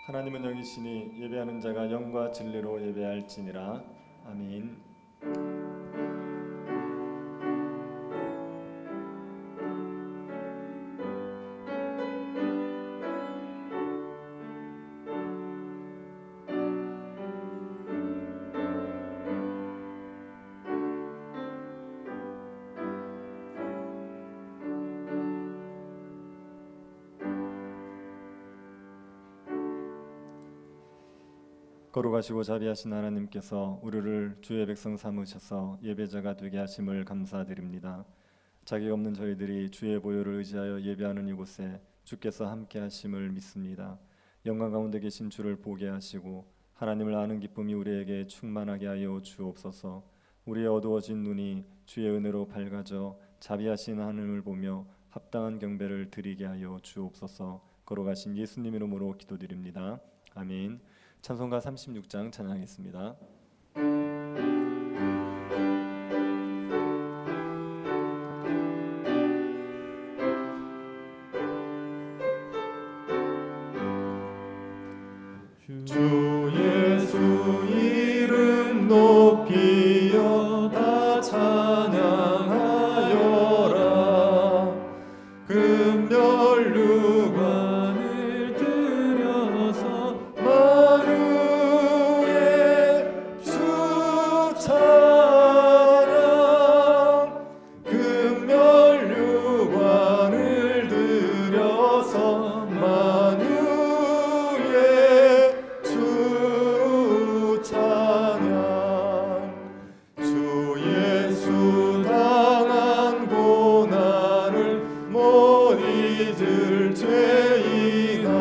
하나님은 영이시니 예배하는 자가 영과 진리로 예배할지니라. 아멘. 거룩하시고 자비하신 하나님께서 우리를 주의 백성 삼으셔서 예배자가 되게 하심을 감사드립니다. 자격 없는 저희들이 주의 보혈을 의지하여 예배하는 이곳에 주께서 함께 하심을 믿습니다. 영광 가운데 계신 주를 보게 하시고 하나님을 아는 기쁨이 우리에게 충만하게 하여 주옵소서. 우리의 어두워진 눈이 주의 은혜로 밝아져 자비하신 하나님을 보며 합당한 경배를 드리게 하여 주옵소서. 거룩하신 예수님 이름으로 기도드립니다. 아멘. 찬송가 36장 찬양하겠습니다. 주 예수 이름 높이여 다 찬양하여라. 금면류관을 들여서 만유의 주 찬양. 금면류관을 들여서 만유의 주 찬양. 주 예수 당한 고난을 못 잊을 죄인아,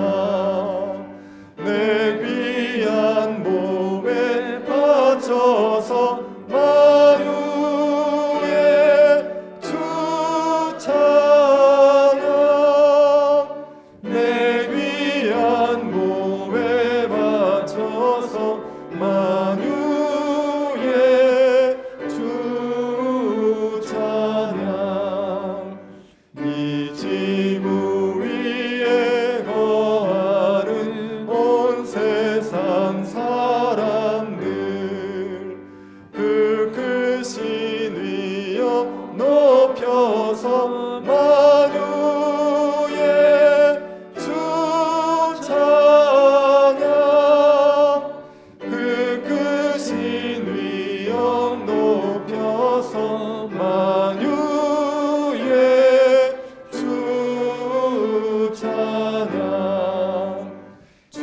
내 귀한 몸에 바쳐서 만유의 주 찬양. 내 귀한 몸에 바쳐서 만유의 주 찬양. 이 지구 위에 거하는 온 세상 사람들, 그 크신 위여 높여서 만유의 주 찬양. 그 크신 위여 높여서 만유의 주 찬양. 주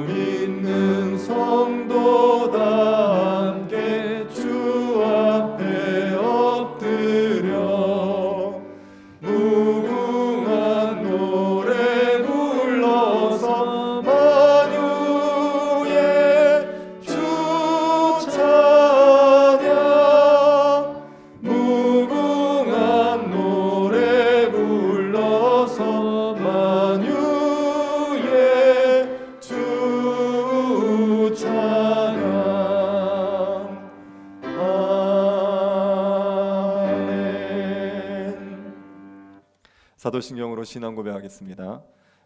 믿는 성도 다 함께 주 앞에 엎드려 무궁한 노래 불러서 만유의 주 찬양. 무궁한 노래 불러서 만유의 주 찬양. 아멘. 사도신경으로 신앙 고백하겠습니다.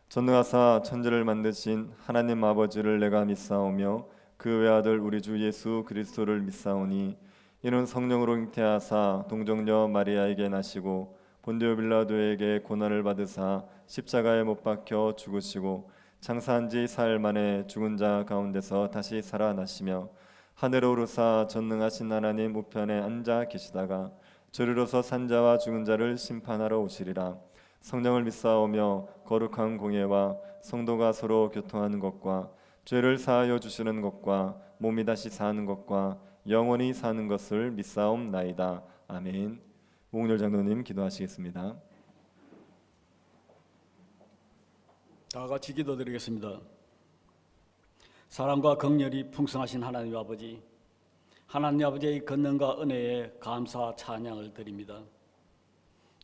전능하사 천지를 만드신 하나님 아버지를 내가 믿사오며 그 외아들 우리 주 예수 그리스도를 믿사오니 이는 성령으로 잉태하사 동정녀 마리아에게 나시고 본디오 빌라도에게 고난을 받으사 십자가에 못 박혀 죽으시고 장사한 지 사흘 만에 죽은 자 가운데서 다시 살아나시며 하늘에 오르사 전능하신 하나님 우편에 앉아 계시다가 저리로서 산 자와 죽은 자를 심판하러 오시리라. 성령을 믿사오며 거룩한 공예와 성도가 서로 교통하는 것과 죄를 사하여 주시는 것과 몸이 다시 사는 것과 영원히 사는 것을 믿사옵나이다. 아멘. 오은열 장로님 기도하시겠습니다. 다 같이 기도드리겠습니다. 사랑과 긍휼이 풍성하신 하나님 아버지, 하나님 아버지의 권능과 은혜에 감사 찬양을 드립니다.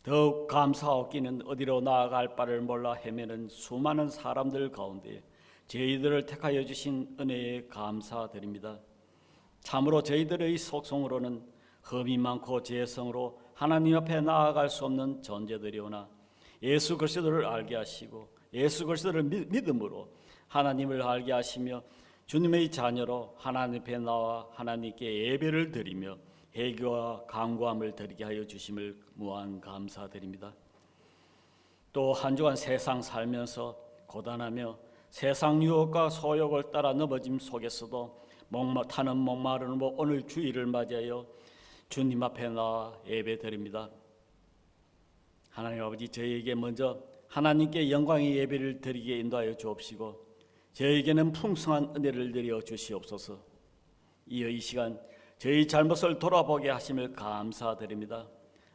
더욱 감사하기는 어디로 나아갈 바를 몰라 헤매는 수많은 사람들 가운데 저희들을 택하여 주신 은혜에 감사드립니다. 참으로 저희들의 속성으로는 흠이 많고 죄성으로 하나님 앞에 나아갈 수 없는 존재들이오나 예수 그리스도를 알게 하시고 예수 그리스도를 믿음으로 하나님을 알게 하시며 주님의 자녀로 하나님 앞에 나와 하나님께 예배를 드리며 회개와 간구함을 드리게 하여 주심을 무한 감사드립니다. 또 한 주간 세상 살면서 고단하며 세상 유혹과 소욕을 따라 넘어짐 속에서도 타는 목마른 오늘 주일을 맞이하여 주님 앞에 나와 예배드립니다. 하나님 아버지, 저희에게 먼저 하나님께 영광의 예배를 드리게 인도하여 주옵시고 저희에게는 풍성한 은혜를 내려 주시옵소서. 이어 이 시간 저희 잘못을 돌아보게 하심을 감사드립니다.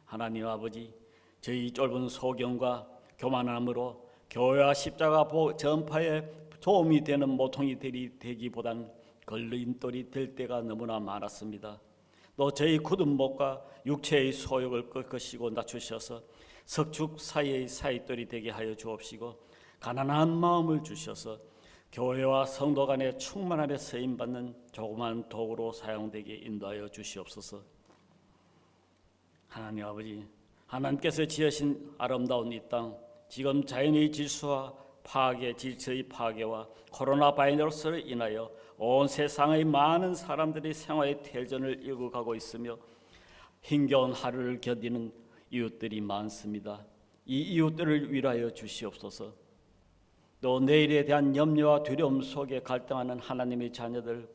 하나님 아버지, 저희 좁은 소경과 교만함으로 교회와 십자가 전파에 도움이 되는 모퉁이 되기보단 걸림돌이 될 때가 너무나 많았습니다. 또 저희 굳은 목과 육체의 소욕을 꺾으시고 낮추셔서 석축 사이의 사이돌이 되게 하여 주옵시고 가난한 마음을 주셔서 교회와 성도 간의 충만함에 쓰임받는 조그만 도구로 사용되게 인도하여 주시옵소서. 하나님 아버지, 하나님께서 지으신 아름다운 이 땅, 지금 자연의 질서와 질서의 파괴와 코로나 바이러스로 인하여 온 세상의 많은 사람들이 생활의 퇴전을 이어가고 있으며 힘겨운 하루를 견디는 이웃들이 많습니다. 이 이웃들을 위로하여 주시옵소서. 또 내일에 대한 염려와 두려움 속에 갈등하는 하나님의 자녀들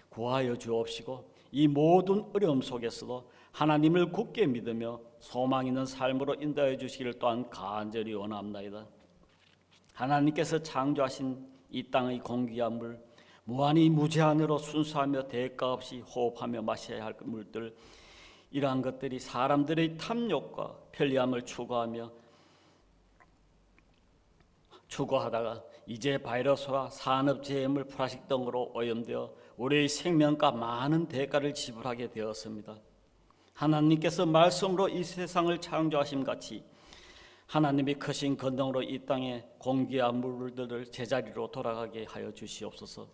구하여 주옵시고 이 모든 어려움 속에서도 하나님을 굳게 믿으며 소망 있는 삶으로 인도하여 주시기를 또한 간절히 원합니다. 하나님께서 창조하신 이 땅의 공기와 물, 무한히 무제한으로 순수하며 대가 없이 호흡하며 마셔야 할 물들, 이러한 것들이 사람들의 탐욕과 편리함을 추구하다가 이제 바이러스와 산업재해물, 플라스틱 등으로 오염되어 우리의 생명과 많은 대가를 지불하게 되었습니다. 하나님께서 말씀으로 이 세상을 창조하심 같이 하나님의 크신 권능으로 이 땅의 공기와 물들을 제자리로 돌아가게 하여 주시옵소서.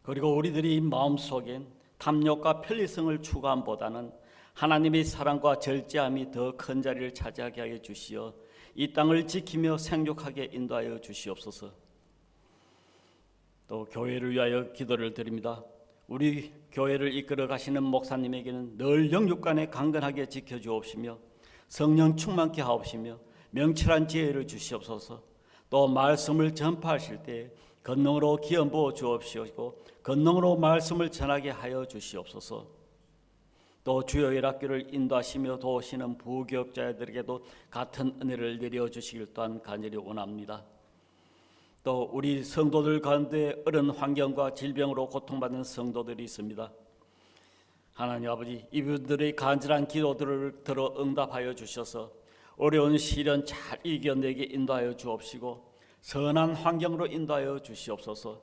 그리고 우리들이 마음속엔 탐욕과 편리성을 추구함보다는 하나님의 사랑과 절제함이 더 큰 자리를 차지하게 하여 주시어 이 땅을 지키며 생육하게 인도하여 주시옵소서. 또 교회를 위하여 기도를 드립니다. 우리 교회를 이끌어 가시는 목사님에게는 늘 영육간에 강건하게 지켜주옵시며 성령 충만케 하옵시며 명철한 지혜를 주시옵소서. 또 말씀을 전파하실 때 권능으로 기름 부어 주옵시고 권능으로 말씀을 전하게 하여 주시옵소서. 또 주여 일학교를 인도하시며 도우시는 부교육자들에게도 같은 은혜를 내려주시길 또한 간절히 원합니다. 또 우리 성도들 가운데 어려운 환경과 질병으로 고통받는 성도들이 있습니다. 하나님 아버지, 이분들의 간절한 기도들을 들어 응답하여 주셔서 어려운 시련 잘 이겨내게 인도하여 주옵시고 선한 환경으로 인도하여 주시옵소서.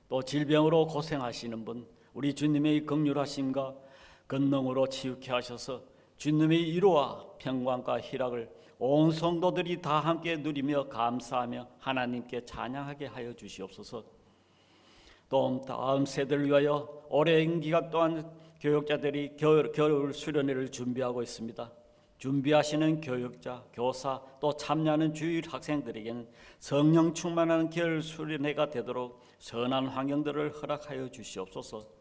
또 질병으로 고생하시는 분, 우리 주님의 긍휼하심과 권능으로 치유케 하셔서 주님의 위로와 평강과 희락을 온 성도들이 다 함께 누리며 감사하며 하나님께 찬양하게 하여 주시옵소서. 또 다음 세대를 위하여 오랜 기간 동안 교육자들이 겨울 수련회를 준비하고 있습니다. 준비하시는 교육자, 교사, 또 참여하는 주일 학생들에게는 성령 충만한 겨울 수련회가 되도록 선한 환경들을 허락하여 주시옵소서.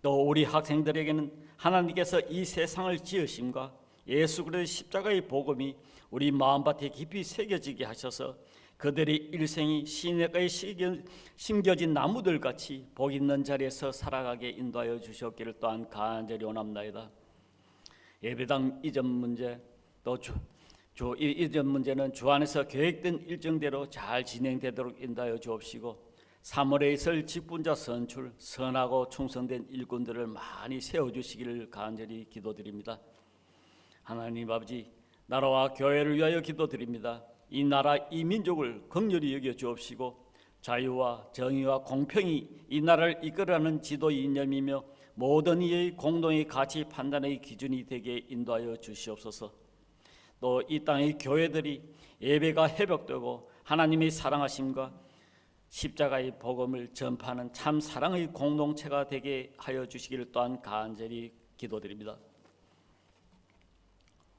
또 우리 학생들에게는 하나님께서 이 세상을 지으심과 예수 그리스도의 십자가의 복음이 우리 마음밭에 깊이 새겨지게 하셔서 그들의 일생이 시냇가에 심겨진 나무들 같이 복 있는 자리에서 살아가게 인도하여 주셨기를 또한 간절히 원합니다. 예배당 이전 문제, 또 이전 문제는 주 안에서 계획된 일정대로 잘 진행되도록 인도하여 주옵시고 3월에 있을 직분자 선출, 선하고 충성된 일꾼들을 많이 세워주시기를 간절히 기도드립니다. 하나님 아버지, 나라와 교회를 위하여 기도드립니다. 이 나라, 이 민족을 긍휼히 여겨 주옵시고 자유와 정의와 공평이 이 나라를 이끌어가는 지도 이념이며 모든 이의 공동의 가치 판단의 기준이 되게 인도하여 주시옵소서. 또 이 땅의 교회들이 예배가 회복되고 하나님의 사랑하심과 십자가의 복음을 전파하는 참 사랑의 공동체가 되게 하여 주시기를 또한 간절히 기도드립니다.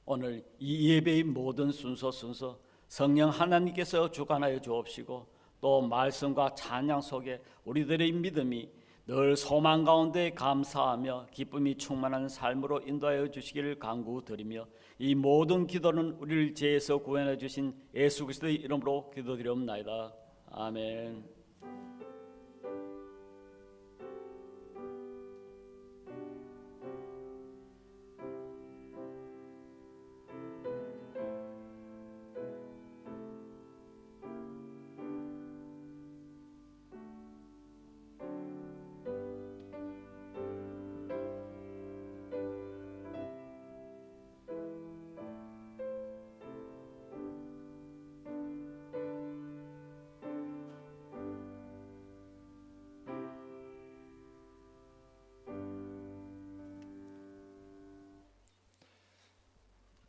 오늘 이 예배의 모든 순서 성령 하나님께서 주관하여 주옵시고 또 말씀과 찬양 속에 우리들의 믿음이 늘 소망 가운데 감사하며 기쁨이 충만한 삶으로 인도하여 주시기를 간구드리며 이 모든 기도는 우리를 죄에서 구원해 주신 예수 그리스도의 이름으로 기도드리옵나이다. 아멘.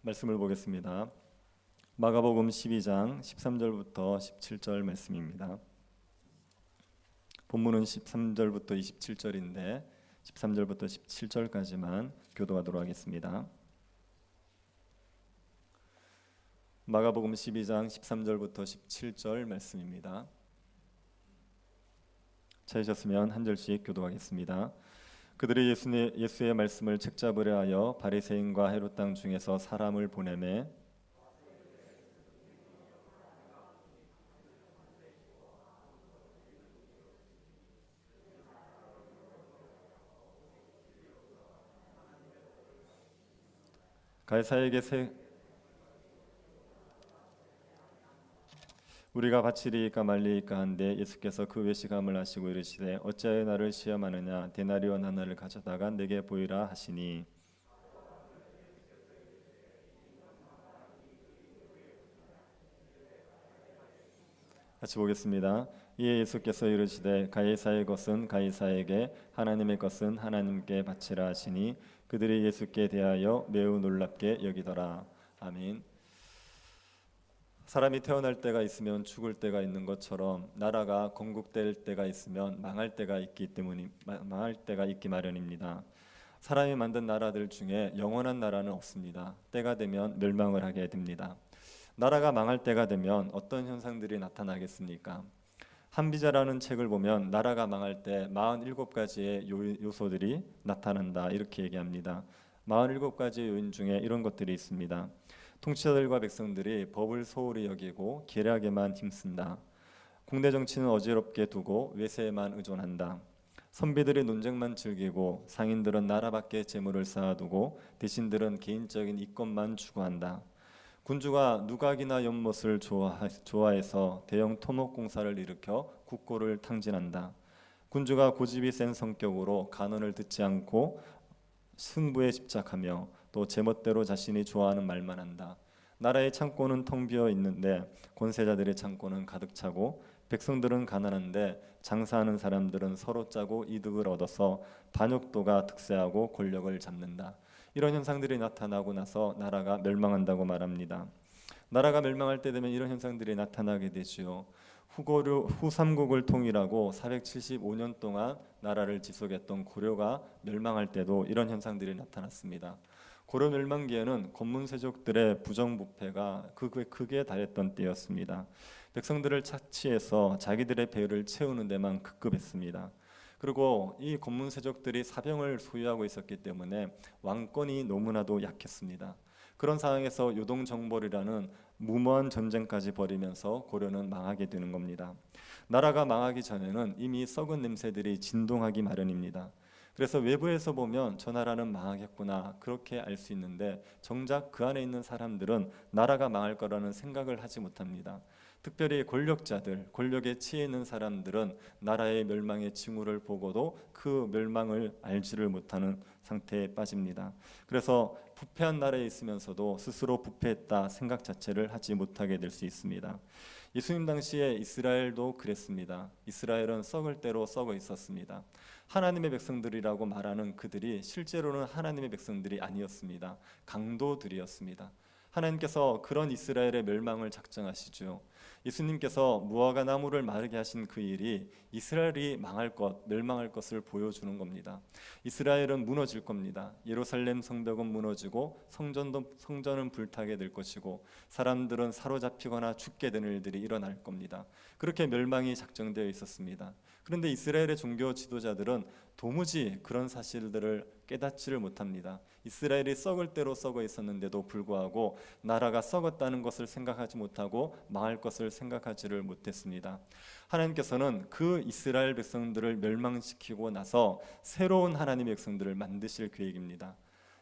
말씀을 보겠습니다. 마가복음 12장 13절부터 17절 말씀입니다. 본문은 13절부터 27절인데 13절부터 17절까지만 교도하도록 하겠습니다. 마가복음 12장 13절부터 17절 말씀입니다. 찾으셨으면 한 절씩 교도하겠습니다. 그들이 예수의 말씀을 책잡으려 하여 바리새인과 헤롯 땅 중에서 사람을 보내매 가이사에게 우리가 바치리이까 말리이까 한데 예수께서 그 외식함을 하시고 이르시되 어찌하여 나를 시험하느냐 데나리온 하나를 가져다가 내게 보이라 하시니 같이 보겠습니다. 이에 예수께서 이르시되 가이사의 것은 가이사에게 하나님의 것은 하나님께 바치라 하시니 그들이 예수께 대하여 매우 놀랍게 여기더라. 아멘. 사람이 태어날 때가 있으면 죽을 때가 있는 것처럼 나라가 건국될 때가 있으면 망할 때가 있기 마련입니다. 사람이 만든 나라들 중에 영원한 나라는 없습니다. 때가 되면 멸망을 하게 됩니다. 나라가 망할 때가 되면 어떤 현상들이 나타나겠습니까? 한비자라는 책을 보면 나라가 망할 때 47가지의 요소들이 나타난다 이렇게 얘기합니다. 47가지의 요인 중에 이런 것들이 있습니다. 통치자들과 백성들이 법을 소홀히 여기고 계략에만 힘쓴다. 국내 정치는 어지럽게 두고 외세에만 의존한다. 선비들이 논쟁만 즐기고 상인들은 나라 밖에 재물을 쌓아두고 대신들은 개인적인 이권만 추구한다. 군주가 누각이나 연못을 좋아해서 대형 토목공사를 일으켜 국고를 탕진한다. 군주가 고집이 센 성격으로 간언을 듣지 않고 승부에 집착하며 또 제멋대로 자신이 좋아하는 말만 한다. 나라의 창고는 텅 비어 있는데 권세자들의 창고는 가득 차고 백성들은 가난한데 장사하는 사람들은 서로 짜고 이득을 얻어서 반역도가 득세하고 권력을 잡는다. 이런 현상들이 나타나고 나서 나라가 멸망한다고 말합니다. 나라가 멸망할 때 되면 이런 현상들이 나타나게 되지요. 후삼국을 통일하고 475년 동안 나라를 지속했던 고려가 멸망할 때도 이런 현상들이 나타났습니다. 고려 멸망기에는 권문세족들의 부정부패가 극에 달했던 때였습니다. 백성들을 착취해서 자기들의 배를 채우는 데만 급급했습니다. 그리고 이 권문세족들이 사병을 소유하고 있었기 때문에 왕권이 너무나도 약했습니다. 그런 상황에서 요동정벌이라는 무모한 전쟁까지 벌이면서 고려는 망하게 되는 겁니다. 나라가 망하기 전에는 이미 썩은 냄새들이 진동하기 마련입니다. 그래서 외부에서 보면 저 나라는 망하겠구나 그렇게 알 수 있는데 정작 그 안에 있는 사람들은 나라가 망할 거라는 생각을 하지 못합니다. 특별히 권력자들, 권력에 취해 있는 사람들은 나라의 멸망의 징후를 보고도 그 멸망을 알지를 못하는 상태에 빠집니다. 그래서 부패한 나라에 있으면서도 스스로 부패했다 생각 자체를 하지 못하게 될 수 있습니다. 예수님 당시에 이스라엘도 그랬습니다. 이스라엘은 썩을 대로 썩어 있었습니다. 하나님의 백성들이라고 말하는 그들이 실제로는 하나님의 백성들이 아니었습니다. 강도들이었습니다. 하나님께서 그런 이스라엘의 멸망을 작정하시죠. 예수님께서 무화과 나무를 마르게 하신 그 일이 이스라엘이 망할 것, 멸망할 것을 보여주는 겁니다. 이스라엘은 무너질 겁니다. 예루살렘 성벽은 무너지고 성전은 불타게 될 것이고 사람들은 사로잡히거나 죽게 되는 일들이 일어날 겁니다. 그렇게 멸망이 작정되어 있었습니다. 그런데 이스라엘의 종교 지도자들은 도무지 그런 사실들을 깨닫지를 못합니다. 이스라엘이 썩을 대로 썩어 있었는데도 불구하고 나라가 썩었다는 것을 생각하지 못하고 망할 것을 생각하지를 못했습니다. 하나님께서는 그 이스라엘 백성들을 멸망시키고 나서 새로운 하나님의 백성들을 만드실 계획입니다.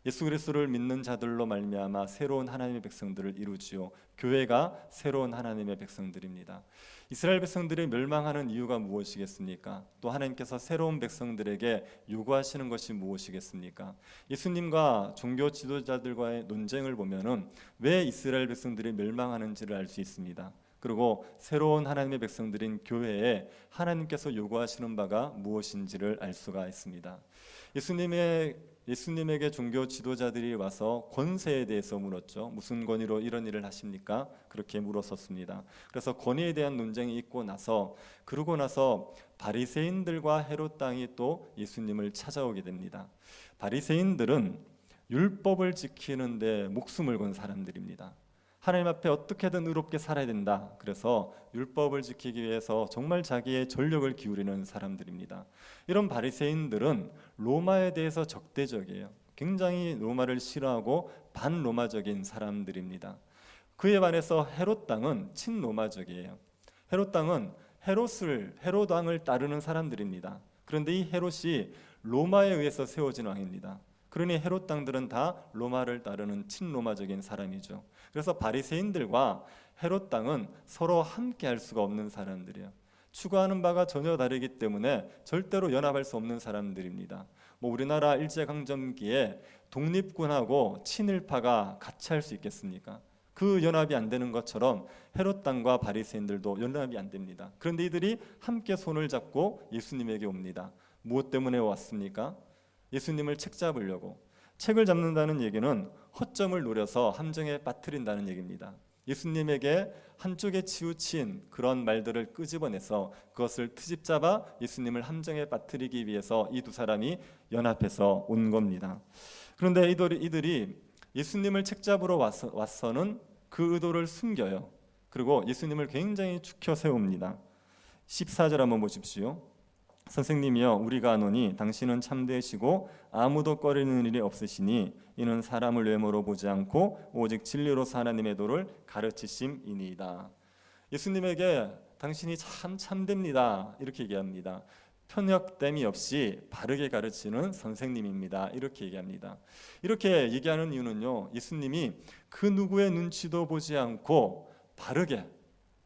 예수 그리스도를 믿는 자들로 말미암아 새로운 하나님의 백성들을 이루지요. 교회가 새로운 하나님의 백성들입니다. 이스라엘 백성들이 멸망하는 이유가 무엇이겠습니까? 또 하나님께서 새로운 백성들에게 요구하시는 것이 무엇이겠습니까? 예수님과 종교 지도자들과의 논쟁을 보면은 왜 이스라엘 백성들이 멸망하는지를 알 수 있습니다. 그리고 새로운 하나님의 백성들인 교회에 하나님께서 요구하시는 바가 무엇인지를 알 수가 있습니다. 예수님에게 종교 지도자들이 와서 권세에 대해서 물었죠. 무슨 권위로 이런 일을 하십니까? 그렇게 물었었습니다. 그래서 권위에 대한 논쟁이 있고 나서 그러고 나서 바리새인들과 헤롯 왕이 또 예수님을 찾아오게 됩니다. 바리새인들은 율법을 지키는데 목숨을 건 사람들입니다. 하나님 앞에 어떻게든 의롭게 살아야 된다. 그래서 율법을 지키기 위해서 정말 자기의 전력을 기울이는 사람들입니다. 이런 바리새인들은 로마에 대해서 적대적이에요. 굉장히 로마를 싫어하고 반로마적인 사람들입니다. 그에 반해서 헤롯 왕은 친로마적이에요. 헤롯 왕은 헤롯 왕을 따르는 사람들입니다. 그런데 이 헤롯이 로마에 의해서 세워진 왕입니다. 그러니 헤롯 왕들은 다 로마를 따르는 친로마적인 사람이죠. 그래서 바리새인들과 헤롯 왕은 서로 함께 할 수가 없는 사람들이에요. 추구하는 바가 전혀 다르기 때문에 절대로 연합할 수 없는 사람들입니다. 우리나라 일제강점기에 독립군하고 친일파가 같이 할 수 있겠습니까? 그 연합이 안 되는 것처럼 헤롯 왕과 바리새인들도 연합이 안 됩니다. 그런데 이들이 함께 손을 잡고 예수님에게 옵니다. 무엇 때문에 왔습니까? 예수님을 책 잡으려고. 책을 잡는다는 얘기는 허점을 노려서 함정에 빠뜨린다는 얘기입니다. 예수님에게 한쪽에 치우친 그런 말들을 끄집어내서 그것을 트집 잡아 예수님을 함정에 빠뜨리기 위해서 이 두 사람이 연합해서 온 겁니다. 그런데 이들이 예수님을 책 잡으러 와서는 그 의도를 숨겨요. 그리고 예수님을 굉장히 축혀 세웁니다. 14절 한번 보십시오. 선생님이여 우리가 아노니 당신은 참되시고 아무도 꺼리는 일이 없으시니 이는 사람을 외모로 보지 않고 오직 진리로서 하나님의 도를 가르치심이니이다. 예수님에게 당신이 참 참됩니다 이렇게 얘기합니다. 편협됨이 없이 바르게 가르치는 선생님입니다 이렇게 얘기합니다. 이렇게 얘기하는 이유는요, 예수님이 그 누구의 눈치도 보지 않고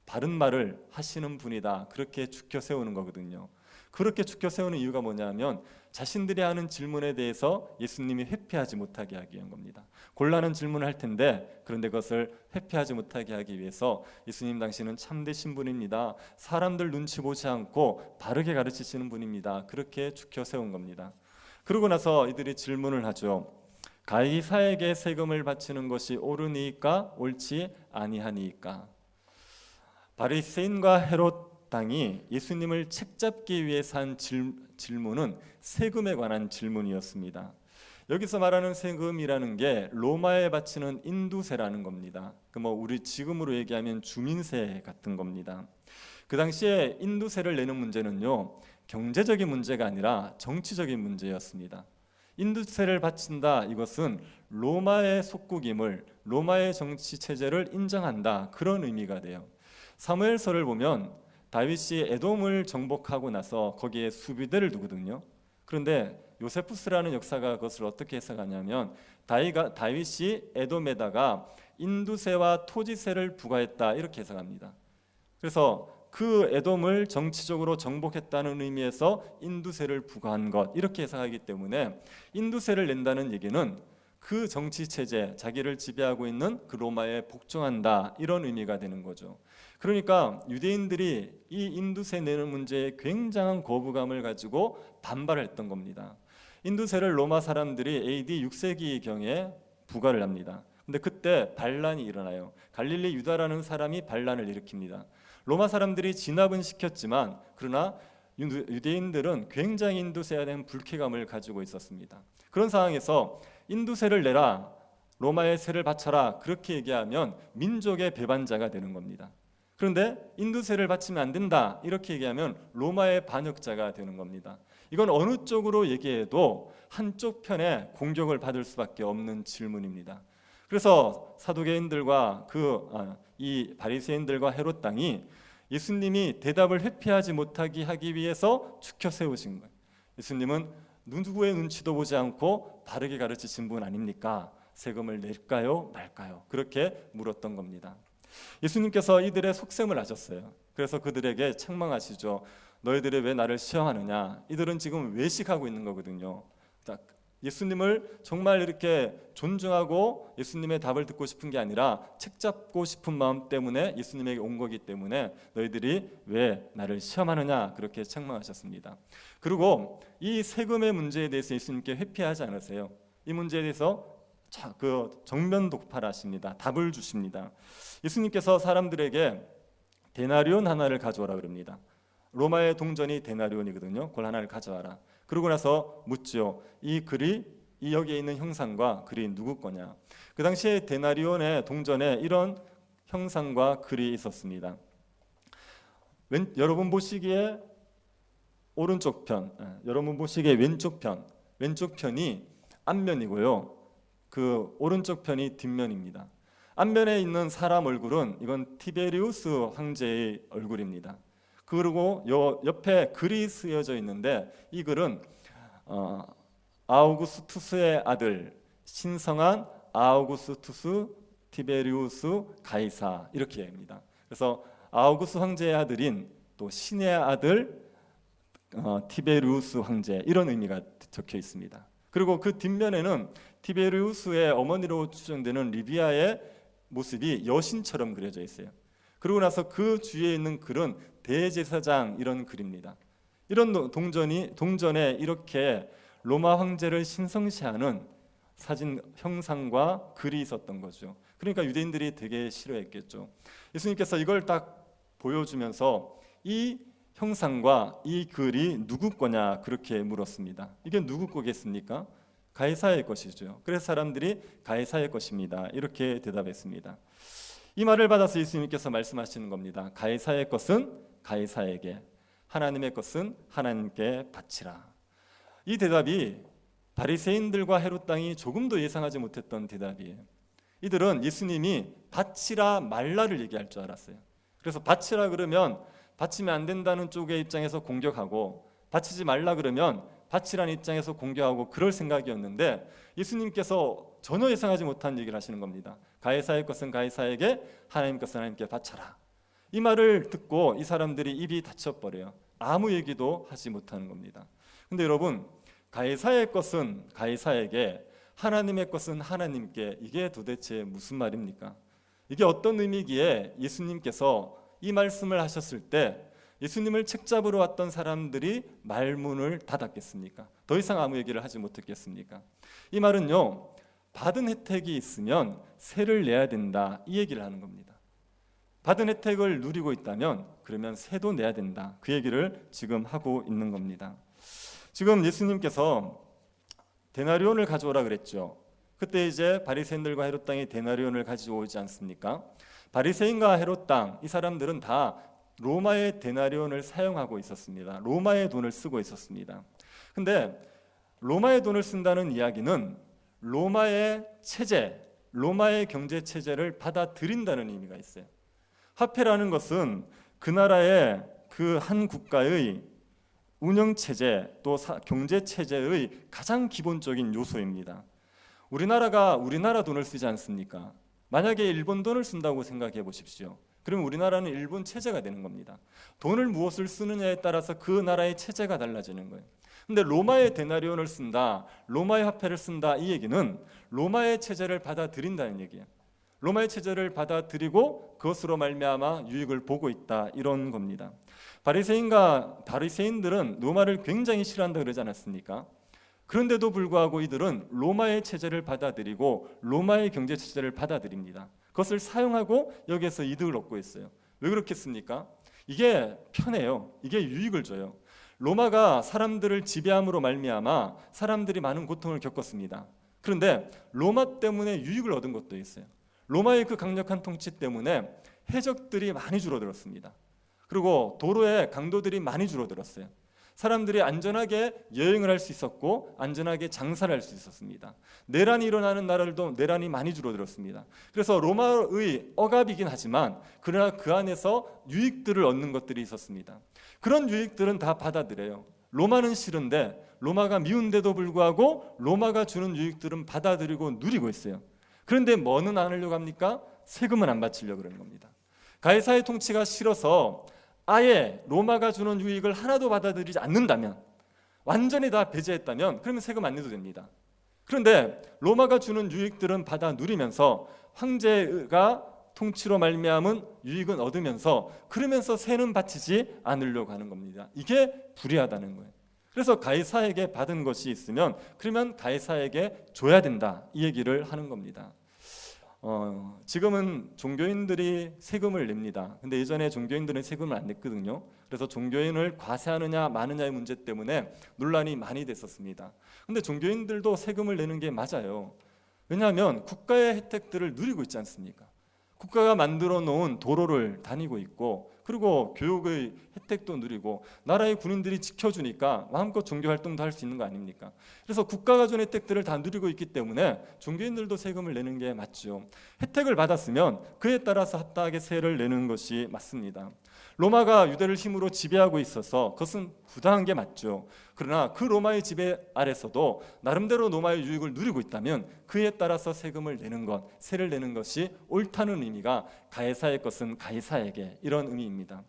바른 말을 하시는 분이다 그렇게 축혀 세우는 거거든요. 그렇게 축혀 세우는 이유가 뭐냐면 자신들이 하는 질문에 대해서 예수님이 회피하지 못하게 하기 위한 겁니다. 곤란한 질문을 할 텐데 그런데 그것을 회피하지 못하게 하기 위해서 예수님 당신은 참되신 분입니다. 사람들 눈치 보지 않고 바르게 가르치시는 분입니다. 그렇게 축혀 세운 겁니다. 그러고 나서 이들이 질문을 하죠. 가이사에게 세금을 바치는 것이 옳으니까 옳지 아니하니까. 바리새인과 헤롯 당이 예수님을 책잡기 위해서 한 질문은 세금에 관한 질문이었습니다. 여기서 말하는 세금이라는 게 로마에 바치는 인두세라는 겁니다. 우리 지금으로 얘기하면 주민세 같은 겁니다. 그 당시에 인두세를 내는 문제는요, 경제적인 문제가 아니라 정치적인 문제였습니다. 인두세를 바친다, 이것은 로마의 속국임을, 로마의 정치 체제를 인정한다, 그런 의미가 돼요. 사무엘서를 보면 다윗이 에돔을 정복하고 나서 거기에 수비대를 두거든요. 그런데 요세푸스라는 역사가 그것을 어떻게 해석하냐면 다윗이 에돔에다가 인두세와 토지세를 부과했다 이렇게 해석합니다. 그래서 그 에돔을 정치적으로 정복했다는 의미에서 인두세를 부과한 것 이렇게 해석하기 때문에 인두세를 낸다는 얘기는 그 정치 체제, 자기를 지배하고 있는 그 로마에 복종한다 이런 의미가 되는 거죠. 그러니까 유대인들이 이 인두세 내는 문제에 굉장한 거부감을 가지고 반발했던 겁니다. 인두세를 로마 사람들이 AD 6세기경에 부과를 합니다. 근데 그때 반란이 일어나요. 갈릴리 유다라는 사람이 반란을 일으킵니다. 로마 사람들이 진압은 시켰지만 그러나 유대인들은 굉장히 인두세에 대한 불쾌감을 가지고 있었습니다. 그런 상황에서 인두세를 내라, 로마의 세를 바쳐라, 그렇게 얘기하면 민족의 배반자가 되는 겁니다. 그런데 인두세를 바치면 안 된다, 이렇게 얘기하면 로마의 반역자가 되는 겁니다. 이건 어느 쪽으로 얘기해도 한쪽 편에 공격을 받을 수밖에 없는 질문입니다. 그래서 사두개인들과 이 바리새인들과 헤롯 당이 예수님이 대답을 회피하지 못하게 하기 위해서 추켜 세우신 거예요. 예수님은 누구의 눈치도 보지 않고 바르게 가르치신 분 아닙니까? 세금을 낼까요 말까요? 그렇게 물었던 겁니다. 예수님께서 이들의 속셈을 아셨어요. 그래서 그들에게 책망하시죠. 너희들이 왜 나를 시험하느냐? 이들은 지금 외식하고 있는 거거든요. 예수님을 정말 이렇게 존중하고 예수님의 답을 듣고 싶은 게 아니라 책 잡고 싶은 마음 때문에 예수님에게 온 거기 때문에 너희들이 왜 나를 시험하느냐, 그렇게 책망하셨습니다. 그리고 이 세금의 문제에 대해서 예수님께 회피하지 않으세요. 이 문제에 대해서 정면 독파하십니다. 답을 주십니다. 예수님께서 사람들에게 데나리온 하나를 가져오라 그럽니다. 로마의 동전이 데나리온이거든요. 그걸 하나를 가져와라. 그러고 나서 묻죠. 이 글이 여기에 있는 형상과 글이 누구 거냐. 그 당시에 데나리온의 동전에 이런 형상과 글이 있었습니다. 여러분 보시기에 오른쪽 편, 여러분 보시기에 왼쪽 편이 앞면이고요. 그 오른쪽 편이 뒷면입니다. 앞면에 있는 사람 얼굴은 이건 티베리우스 황제의 얼굴입니다. 그리고 옆에 글이 쓰여져 있는데 이 글은 아우구스투스의 아들 신성한 아우구스투스 티베리우스 가이사, 이렇게 합니다. 그래서 아우구스 황제의 아들인 또 신의 아들 티베리우스 황제, 이런 의미가 적혀 있습니다. 그리고 그 뒷면에는 티베리우스의 어머니로 추정되는 리비아의 모습이 여신처럼 그려져 있어요. 그러고 나서 그 주위에 있는 글은 대제사장, 이런 글입니다. 이런 동전에 이렇게 로마 황제를 신성시하는 사진 형상과 글이 있었던 거죠. 그러니까 유대인들이 되게 싫어했겠죠. 예수님께서 이걸 딱 보여주면서 이 형상과 이 글이 누구 거냐, 그렇게 물었습니다. 이게 누구 거겠습니까? 가이사의 것이죠. 그래서 사람들이 가이사의 것입니다, 이렇게 대답했습니다. 이 말을 받아서 예수님께서 말씀하시는 겁니다. 가이사의 것은 가이사에게, 하나님의 것은 하나님께 바치라. 이 대답이 바리새인들과 헤롯 당이 조금도 예상하지 못했던 대답이에요. 이들은 예수님이 바치라 말라를 얘기할 줄 알았어요. 그래서 바치라 그러면 바치면 안 된다는 쪽의 입장에서 공격하고, 바치지 말라 그러면 바치라는 입장에서 공격하고, 그럴 생각이었는데 예수님께서 전혀 예상하지 못한 얘기를 하시는 겁니다. 가이사의 것은 가이사에게, 하나님 것은 하나님께 바쳐라. 이 말을 듣고 이 사람들이 입이 닫혀버려요. 아무 얘기도 하지 못하는 겁니다. 근데 여러분, 가이사의 것은 가이사에게, 하나님의 것은 하나님께, 이게 도대체 무슨 말입니까? 이게 어떤 의미기에 예수님께서 이 말씀을 하셨을 때 예수님을 책잡으러 왔던 사람들이 말문을 닫았겠습니까? 더 이상 아무 얘기를 하지 못했겠습니까? 이 말은요, 받은 혜택이 있으면 세를 내야 된다, 이 얘기를 하는 겁니다. 받은 혜택을 누리고 있다면 그러면 세도 내야 된다, 그 얘기를 지금 하고 있는 겁니다. 지금 예수님께서 데나리온을 가져오라 그랬죠. 그때 이제 바리새인들과 헤롯 당이 데나리온을 가져오지 않습니까? 바리새인과 헤롯 당, 이 사람들은 다 로마의 데나리온을 사용하고 있었습니다. 로마의 돈을 쓰고 있었습니다. 근데 로마의 돈을 쓴다는 이야기는 로마의 체제, 로마의 경제 체제를 받아들인다는 의미가 있어요. 화폐라는 것은 그 나라의 그 한 국가의 운영 체제, 또 경제 체제의 가장 기본적인 요소입니다. 우리나라가 우리나라 돈을 쓰지 않습니까? 만약에 일본 돈을 쓴다고 생각해 보십시오. 그러면 우리나라는 일본 체제가 되는 겁니다. 돈을 무엇을 쓰느냐에 따라서 그 나라의 체제가 달라지는 거예요. 근데 로마의 데나리온을 쓴다, 로마의 화폐를 쓴다, 이 얘기는 로마의 체제를 받아들인다는 얘기예요. 로마의 체제를 받아들이고 그것으로 말미암아 유익을 보고 있다, 이런 겁니다. 바리새인들은 로마를 굉장히 싫어한다 그러지 않았습니까? 그런데도 불구하고 이들은 로마의 체제를 받아들이고 로마의 경제 체제를 받아들입니다. 그것을 사용하고 여기에서 이득을 얻고 있어요. 왜 그렇겠습니까? 이게 편해요. 이게 유익을 줘요. 로마가 사람들을 지배함으로 말미암아 사람들이 많은 고통을 겪었습니다. 그런데 로마 때문에 유익을 얻은 것도 있어요. 로마의 그 강력한 통치 때문에 해적들이 많이 줄어들었습니다. 그리고 도로에 강도들이 많이 줄어들었어요. 사람들이 안전하게 여행을 할 수 있었고 안전하게 장사를 할 수 있었습니다. 내란이 일어나는 나라들도 내란이 많이 줄어들었습니다. 그래서 로마의 억압이긴 하지만 그러나 그 안에서 유익들을 얻는 것들이 있었습니다. 그런 유익들은 다 받아들여요. 로마는 싫은데 로마가 미운데도 불구하고 로마가 주는 유익들은 받아들이고 누리고 있어요. 그런데 뭐는 안 하려고 합니까? 세금은 안 바치려고 그러는 겁니다. 가이사의 통치가 싫어서 아예 로마가 주는 유익을 하나도 받아들이지 않는다면, 완전히 다 배제했다면 그러면 세금 안 내도 됩니다. 그런데 로마가 주는 유익들은 받아 누리면서 황제가 통치로 말미암은 유익은 얻으면서 그러면서 세는 바치지 않으려고 하는 겁니다. 이게 불의하다는 거예요. 그래서 가이사에게 받은 것이 있으면 그러면 가이사에게 줘야 된다, 이 얘기를 하는 겁니다. 지금은 종교인들이 세금을 냅니다. 근데 예전에 종교인들은 세금을 안 냈거든요. 그래서 종교인을 과세하느냐 마느냐의 문제 때문에 논란이 많이 됐었습니다. 근데 종교인들도 세금을 내는 게 맞아요. 왜냐하면 국가의 혜택들을 누리고 있지 않습니까? 국가가 만들어 놓은 도로를 다니고 있고, 그리고 교육의 혜택도 누리고, 나라의 군인들이 지켜주니까 마음껏 종교 활동도 할 수 있는 거 아닙니까? 그래서 국가가 준 혜택들을 다 누리고 있기 때문에 종교인들도 세금을 내는 게 맞죠. 혜택을 받았으면 그에 따라서 합당하게 세를 내는 것이 맞습니다. 로마가 유대를 힘으로 지배하고 있어서 그것은 부당한 게 맞죠. 그러나 그 로마의 지배 아래서도 나름대로 로마의 유익을 누리고 있다면 그에 따라서 세금을 내는 것, 세를 내는 것이 옳다는 의미가 가이사의 것은 가이사에게, 이런 의미입니다.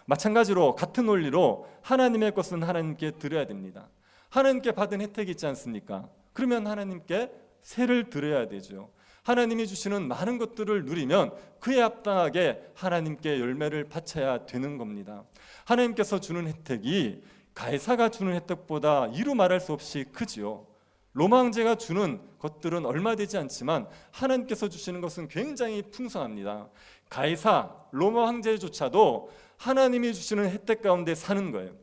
마찬가지로 같은 원리로 하나님의 것은 하나님께 드려야 됩니다. 하나님께 받은 혜택이 있지 않습니까? 그러면 하나님께 세를 드려야 되죠. 하나님이 주시는 많은 것들을 누리면 그에 합당하게 하나님께 열매를 바쳐야 되는 겁니다. 하나님께서 주는 혜택이 가이사가 주는 혜택보다 이루 말할 수 없이 크지요. 로마 황제가 주는 것들은 얼마 되지 않지만 하나님께서 주시는 것은 굉장히 풍성합니다. 가이사, 로마 황제조차도 하나님이 주시는 혜택 가운데 사는 거예요.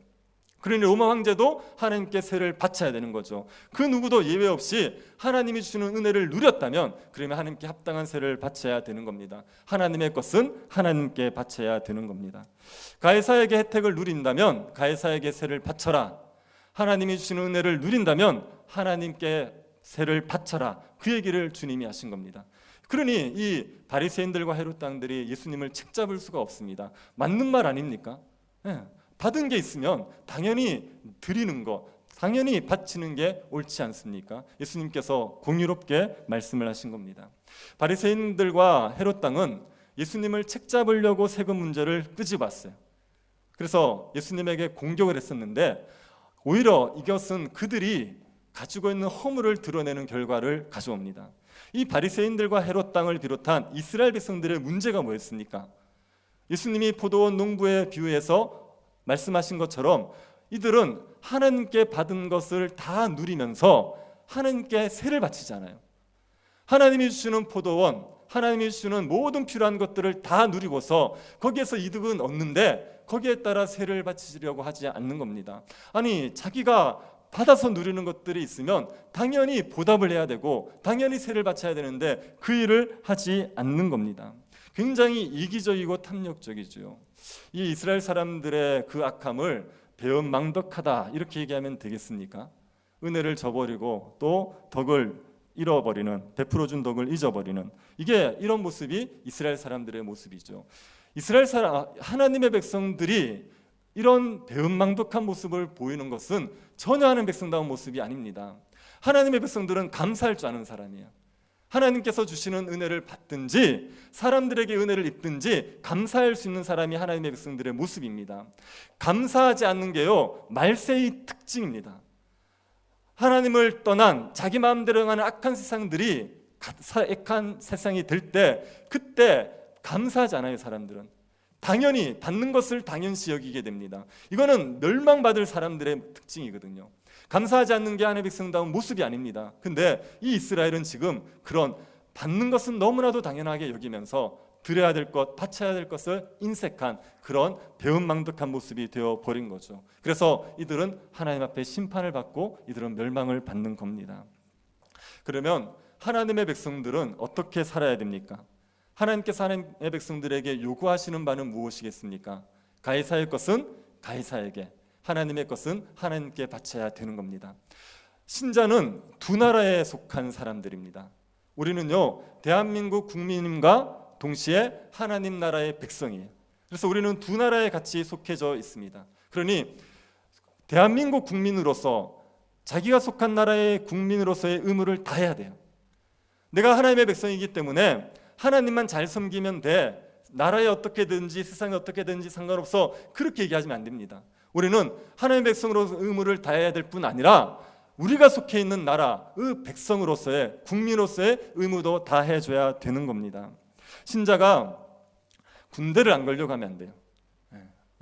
그러니 로마 황제도 하나님께 세를 바쳐야 되는 거죠. 그 누구도 예외 없이 하나님이 주시는 은혜를 누렸다면 그러면 하나님께 합당한 세를 바쳐야 되는 겁니다. 하나님의 것은 하나님께 바쳐야 되는 겁니다. 가이사에게 혜택을 누린다면 가이사에게 세를 바쳐라. 하나님이 주시는 은혜를 누린다면 하나님께 세를 바쳐라. 그 얘기를 주님이 하신 겁니다. 그러니 이 바리새인들과 헤롯 당들이 예수님을 책잡을 수가 없습니다. 맞는 말 아닙니까? 받은 게 있으면 당연히 드리는 거, 당연히 바치는 게 옳지 않습니까? 예수님께서 공의롭게 말씀을 하신 겁니다. 바리새인들과 헤롯 당은 예수님을 책잡으려고 세금 문제를 끄집었어요. 그래서 예수님에게 공격을 했었는데 오히려 이것은 그들이 가지고 있는 허물을 드러내는 결과를 가져옵니다. 이 바리새인들과 헤롯 당을 비롯한 이스라엘 백성들의 문제가 뭐였습니까? 예수님이 포도원 농부에 비유해서 말씀하신 것처럼 이들은 하나님께 받은 것을 다 누리면서 하나님께 세를 바치잖아요. 하나님이 주시는 포도원, 하나님이 주시는 모든 필요한 것들을 다 누리고서 거기에서 이득은 얻는데 거기에 따라 세를 바치려고 하지 않는 겁니다. 아니, 자기가 받아서 누리는 것들이 있으면 당연히 보답을 해야 되고 당연히 세를 바쳐야 되는데 그 일을 하지 않는 겁니다. 굉장히 이기적이고 탐욕적이죠. 이 이스라엘 사람들의 그 악함을 배은망덕하다 이렇게 얘기하면 되겠습니까? 은혜를 저버리고 또 덕을 잃어버리는, 베풀어준 덕을 잊어버리는, 이게 이런 모습이 이스라엘 사람들의 모습이죠. 이스라엘 사람, 하나님의 백성들이 이런 배은망덕한 모습을 보이는 것은 전혀 하는 백성다운 모습이 아닙니다. 하나님의 백성들은 감사할 줄 아는 사람이에요. 하나님께서 주시는 은혜를 받든지 사람들에게 은혜를 입든지 감사할 수 있는 사람이 하나님의 백성들의 모습입니다. 감사하지 않는 게요, 말세의 특징입니다. 하나님을 떠난 자기 마음대로 하는 악한 세상들이 악한 세상이 될 때 그때 감사하지 않아요. 사람들은 당연히 받는 것을 당연시 여기게 됩니다. 이거는 멸망받을 사람들의 특징이거든요. 감사하지 않는 게 하나님의 백성다운 모습이 아닙니다. 근데 이 이스라엘은 지금 그런 받는 것은 너무나도 당연하게 여기면서 드려야 될 것, 바쳐야 될 것을 인색한 그런 배은망덕한 모습이 되어버린 거죠. 그래서 이들은 하나님 앞에 심판을 받고 이들은 멸망을 받는 겁니다. 그러면 하나님의 백성들은 어떻게 살아야 됩니까? 하나님께서 하나님의 백성들에게 요구하시는 바는 무엇이겠습니까? 가이사의 것은 가이사에게, 하나님의 것은 하나님께 바쳐야 되는 겁니다. 신자는 두 나라에 속한 사람들입니다. 우리는요, 대한민국 국민과 동시에 하나님 나라의 백성이에요. 그래서 우리는 두 나라에 같이 속해져 있습니다. 그러니 대한민국 국민으로서 자기가 속한 나라의 국민으로서의 의무를 다해야 돼요. 내가 하나님의 백성이기 때문에 하나님만 잘 섬기면 돼, 나라에 어떻게든지 세상에 어떻게든지 상관없어, 그렇게 얘기하시면 안 됩니다. 우리는 하나님의 백성으로서 의무를 다해야 될 뿐 아니라 우리가 속해 있는 나라의 백성으로서의, 국민으로서의 의무도 다해줘야 되는 겁니다. 신자가 군대를 안 가려고 하면 안 돼요.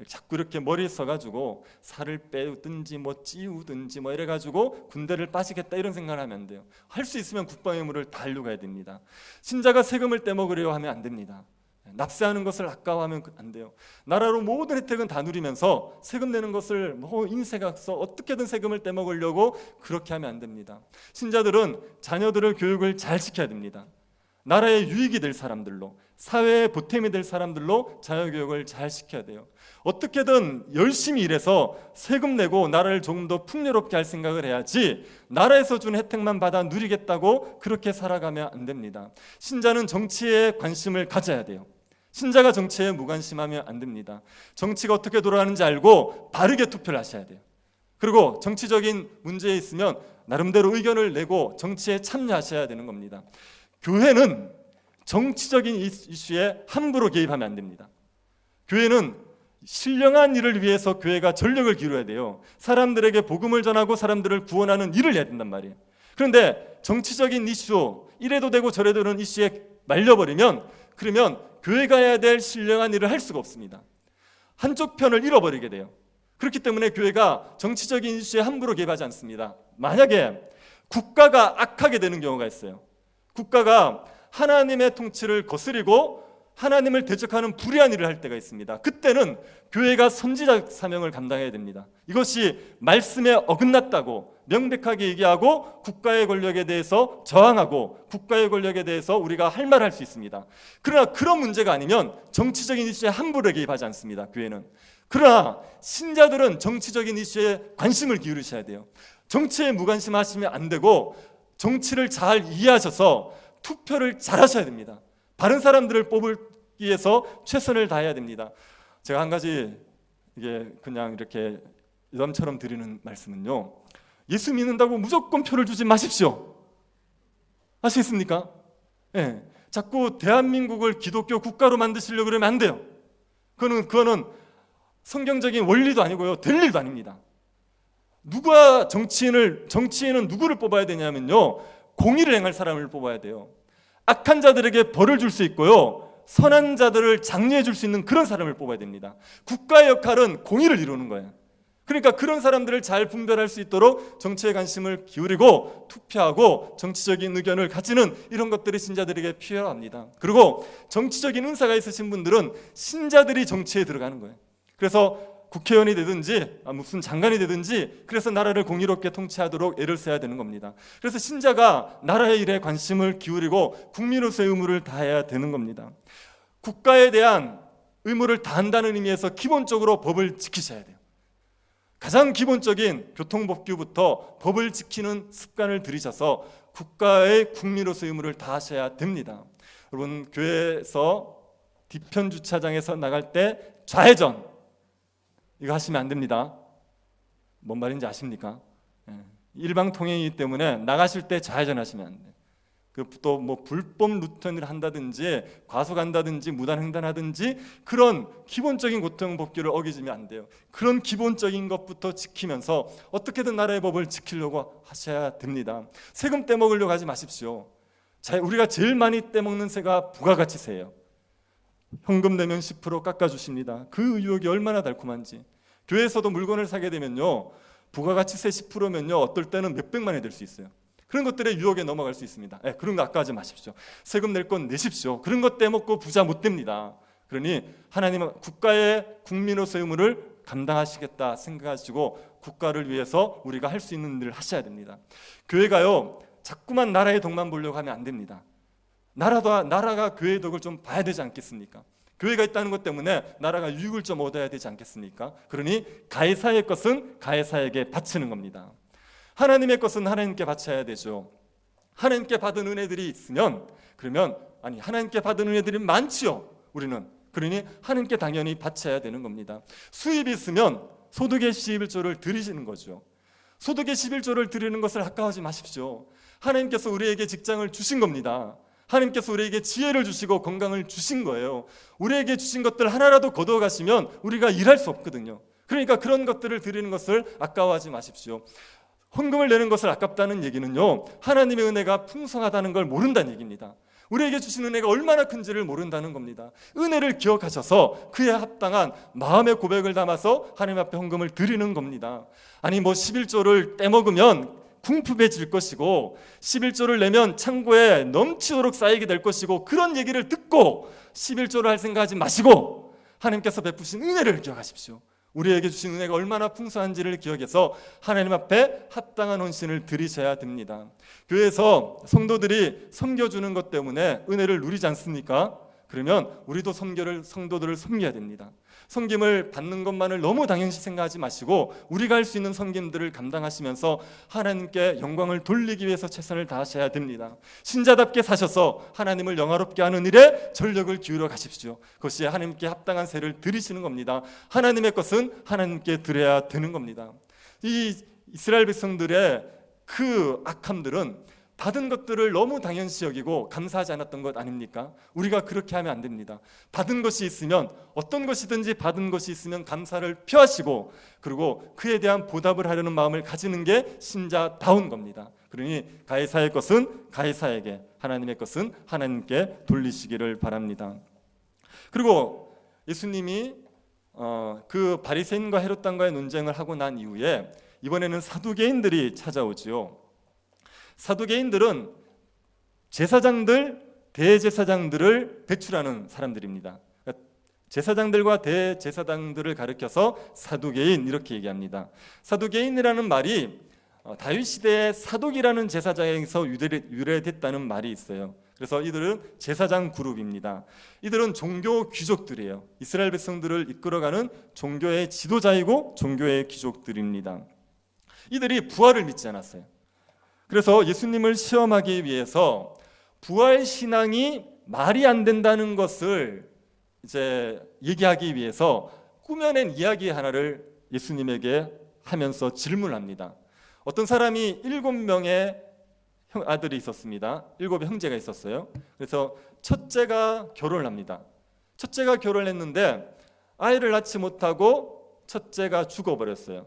자꾸 이렇게 머리에 써가지고 살을 빼든지 뭐 찌우든지 뭐 이래가지고 군대를 빠지겠다 이런 생각을 하면 안 돼요. 할 수 있으면 국방의 의무를 다하려고 해야 됩니다. 신자가 세금을 떼먹으려 하면 안 됩니다. 납세하는 것을 아까워하면 안 돼요. 나라로 모든 혜택은 다 누리면서 세금 내는 것을 뭐 인색악서 어떻게든 세금을 떼먹으려고 그렇게 하면 안 됩니다. 신자들은 자녀들을 교육을 잘 시켜야 됩니다. 나라의 유익이 될 사람들로, 사회의 보탬이 될 사람들로 자녀교육을 잘 시켜야 돼요. 어떻게든 열심히 일해서 세금 내고 나라를 조금 더 풍요롭게 할 생각을 해야지, 나라에서 준 혜택만 받아 누리겠다고 그렇게 살아가면 안 됩니다. 신자는 정치에 관심을 가져야 돼요. 신자가 정치에 무관심하면 안 됩니다. 정치가 어떻게 돌아가는지 알고 바르게 투표를 하셔야 돼요. 그리고 정치적인 문제에 있으면 나름대로 의견을 내고 정치에 참여하셔야 되는 겁니다. 교회는 정치적인 이슈에 함부로 개입하면 안 됩니다. 교회는 신령한 일을 위해서 교회가 전력을 기울여야 돼요. 사람들에게 복음을 전하고 사람들을 구원하는 일을 해야 된단 말이에요. 그런데 정치적인 이슈, 이래도 되고 저래도 되는 이슈에 말려버리면, 그러면 교회가 해야 될 신령한 일을 할 수가 없습니다. 한쪽 편을 잃어버리게 돼요. 그렇기 때문에 교회가 정치적인 이슈에 함부로 개입하지 않습니다. 만약에 국가가 악하게 되는 경우가 있어요. 국가가 하나님의 통치를 거스리고 하나님을 대적하는 불의한 일을 할 때가 있습니다. 그때는 교회가 선지자 사명을 감당해야 됩니다. 이것이 말씀에 어긋났다고 명백하게 얘기하고 국가의 권력에 대해서 저항하고 국가의 권력에 대해서 우리가 할 말을 할 수 있습니다. 그러나 그런 문제가 아니면 정치적인 이슈에 함부로 개입하지 않습니다. 교회는. 그러나 신자들은 정치적인 이슈에 관심을 기울이셔야 돼요. 정치에 무관심하시면 안 되고 정치를 잘 이해하셔서 투표를 잘 하셔야 됩니다. 바른 사람들을 뽑기 위해서 최선을 다해야 됩니다. 제가 한 가지, 이게 그냥 이렇게 여담처럼 드리는 말씀은요, 예수 믿는다고 무조건 표를 주지 마십시오. 아시겠습니까? 예, 자꾸 대한민국을 기독교 국가로 만드시려고 그러면 안 돼요. 그거는 성경적인 원리도 아니고요, 될 일도 아닙니다. 정치인은 누구를 뽑아야 되냐면요, 공의를 행할 사람을 뽑아야 돼요. 악한 자들에게 벌을 줄 수 있고요, 선한 자들을 장려해 줄 수 있는 그런 사람을 뽑아야 됩니다. 국가의 역할은 공의를 이루는 거예요. 그러니까 그런 사람들을 잘 분별할 수 있도록 정치에 관심을 기울이고 투표하고 정치적인 의견을 가지는 이런 것들이 신자들에게 필요합니다. 그리고 정치적인 은사가 있으신 분들은 신자들이 정치에 들어가는 거예요. 그래서 국회의원이 되든지 무슨 장관이 되든지 그래서 나라를 공의롭게 통치하도록 애를 써야 되는 겁니다. 그래서 신자가 나라의 일에 관심을 기울이고 국민으로서의 의무를 다해야 되는 겁니다. 국가에 대한 의무를 다한다는 의미에서 기본적으로 법을 지키셔야 돼요. 가장 기본적인 교통법규부터 법을 지키는 습관을 들이셔서 국가의 국민으로서의 의무를 다하셔야 됩니다. 여러분, 교회에서 뒤편 주차장에서 나갈 때 좌회전 이거 하시면 안 됩니다. 뭔 말인지 아십니까? 일방통행이기 때문에 나가실 때 좌회전 하시면 안 돼요. 또 뭐 불법 루턴을 한다든지 과속한다든지 무단횡단하든지 그런 기본적인 교통법규를 어기시면 안 돼요. 그런 기본적인 것부터 지키면서 어떻게든 나라의 법을 지키려고 하셔야 됩니다. 세금 떼먹으려고 하지 마십시오. 우리가 제일 많이 떼먹는 세가 부가가치세예요. 현금 내면 10% 깎아주십니다. 그 유혹이 얼마나 달콤한지. 교회에서도 물건을 사게 되면요, 부가가치세 10%면요 어떨 때는 몇백만 원이 될 수 있어요. 그런 것들의 유혹에 넘어갈 수 있습니다. 그런 거 아까워하지 마십시오. 세금 낼 건 내십시오. 그런 것 떼먹고 부자 못 됩니다. 그러니 하나님은 국가의 국민으로서의 의무를 감당하시겠다 생각하시고 국가를 위해서 우리가 할 수 있는 일을 하셔야 됩니다. 교회가요 자꾸만 나라의 덕만 보려고 하면 안 됩니다. 나라가 교회의 덕을 좀 봐야 되지 않겠습니까? 교회가 있다는 것 때문에 나라가 유익을 좀 얻어야 되지 않겠습니까? 그러니 가이사의 것은 가이사에게 바치는 겁니다. 하나님의 것은 하나님께 바쳐야 되죠. 하나님께 받은 은혜들이 있으면 그러면 하나님께 받은 은혜들이 많지요. 우리는 그러니 하나님께 당연히 바쳐야 되는 겁니다. 수입이 있으면 소득의 11조를 드리시는 거죠. 소득의 11조를 드리는 것을 아까워하지 마십시오. 하나님께서 우리에게 직장을 주신 겁니다. 하나님께서 우리에게 지혜를 주시고 건강을 주신 거예요. 우리에게 주신 것들 하나라도 거둬가시면 우리가 일할 수 없거든요. 그러니까 그런 것들을 드리는 것을 아까워하지 마십시오. 헌금을 내는 것을 아깝다는 얘기는요 하나님의 은혜가 풍성하다는 걸 모른다는 얘기입니다. 우리에게 주신 은혜가 얼마나 큰지를 모른다는 겁니다. 은혜를 기억하셔서 그에 합당한 마음의 고백을 담아서 하나님 앞에 헌금을 드리는 겁니다. 11조를 떼먹으면 궁핍해질 것이고 11조를 내면 창고에 넘치도록 쌓이게 될 것이고 그런 얘기를 듣고 11조를 할 생각하지 마시고 하나님께서 베푸신 은혜를 기억하십시오. 우리에게 주신 은혜가 얼마나 풍성한지를 기억해서 하나님 앞에 합당한 헌신을 드리셔야 됩니다. 교회에서 성도들이 섬겨주는 것 때문에 은혜를 누리지 않습니까? 그러면 우리도 성도들을 섬겨야 됩니다. 섬김을 받는 것만을 너무 당연시 생각하지 마시고 우리가 할 수 있는 섬김들을 감당하시면서 하나님께 영광을 돌리기 위해서 최선을 다하셔야 됩니다. 신자답게 사셔서 하나님을 영화롭게 하는 일에 전력을 기울여 가십시오. 그것이 하나님께 합당한 세를 드리시는 겁니다. 하나님의 것은 하나님께 드려야 되는 겁니다. 이 이스라엘 백성들의 그 악함들은 받은 것들을 너무 당연시 여기고 감사하지 않았던 것 아닙니까? 우리가 그렇게 하면 안 됩니다. 받은 것이 있으면 어떤 것이든지 받은 것이 있으면 감사를 표하시고 그리고 그에 대한 보답을 하려는 마음을 가지는 게 신자다운 겁니다. 그러니 가이사의 것은 가이사에게, 하나님의 것은 하나님께 돌리시기를 바랍니다. 그리고 예수님이 그 바리새인과 헤롯당과의 논쟁을 하고 난 이후에 이번에는 사두개인들이 찾아오지요. 사두개인들은 제사장들, 대제사장들을 배출하는 사람들입니다. 제사장들과 대제사장들을 가리켜서 사두개인 이렇게 얘기합니다. 사두개인이라는 말이 다윗 시대의 사독이라는 제사장에서 유래됐다는 말이 있어요. 그래서 이들은 제사장 그룹입니다. 이들은 종교 귀족들이에요. 이스라엘 백성들을 이끌어가는 종교의 지도자이고 종교의 귀족들입니다. 이들이 부활을 믿지 않았어요. 그래서 예수님을 시험하기 위해서 부활 신앙이 말이 안 된다는 것을 이제 얘기하기 위해서 꾸며낸 이야기 하나를 예수님에게 하면서 질문합니다. 어떤 사람이 7명의 아들이 있었습니다. 7의 형제가 있었어요. 그래서 첫째가 결혼을 합니다. 첫째가 결혼했는데 아이를 낳지 못하고 첫째가 죽어버렸어요.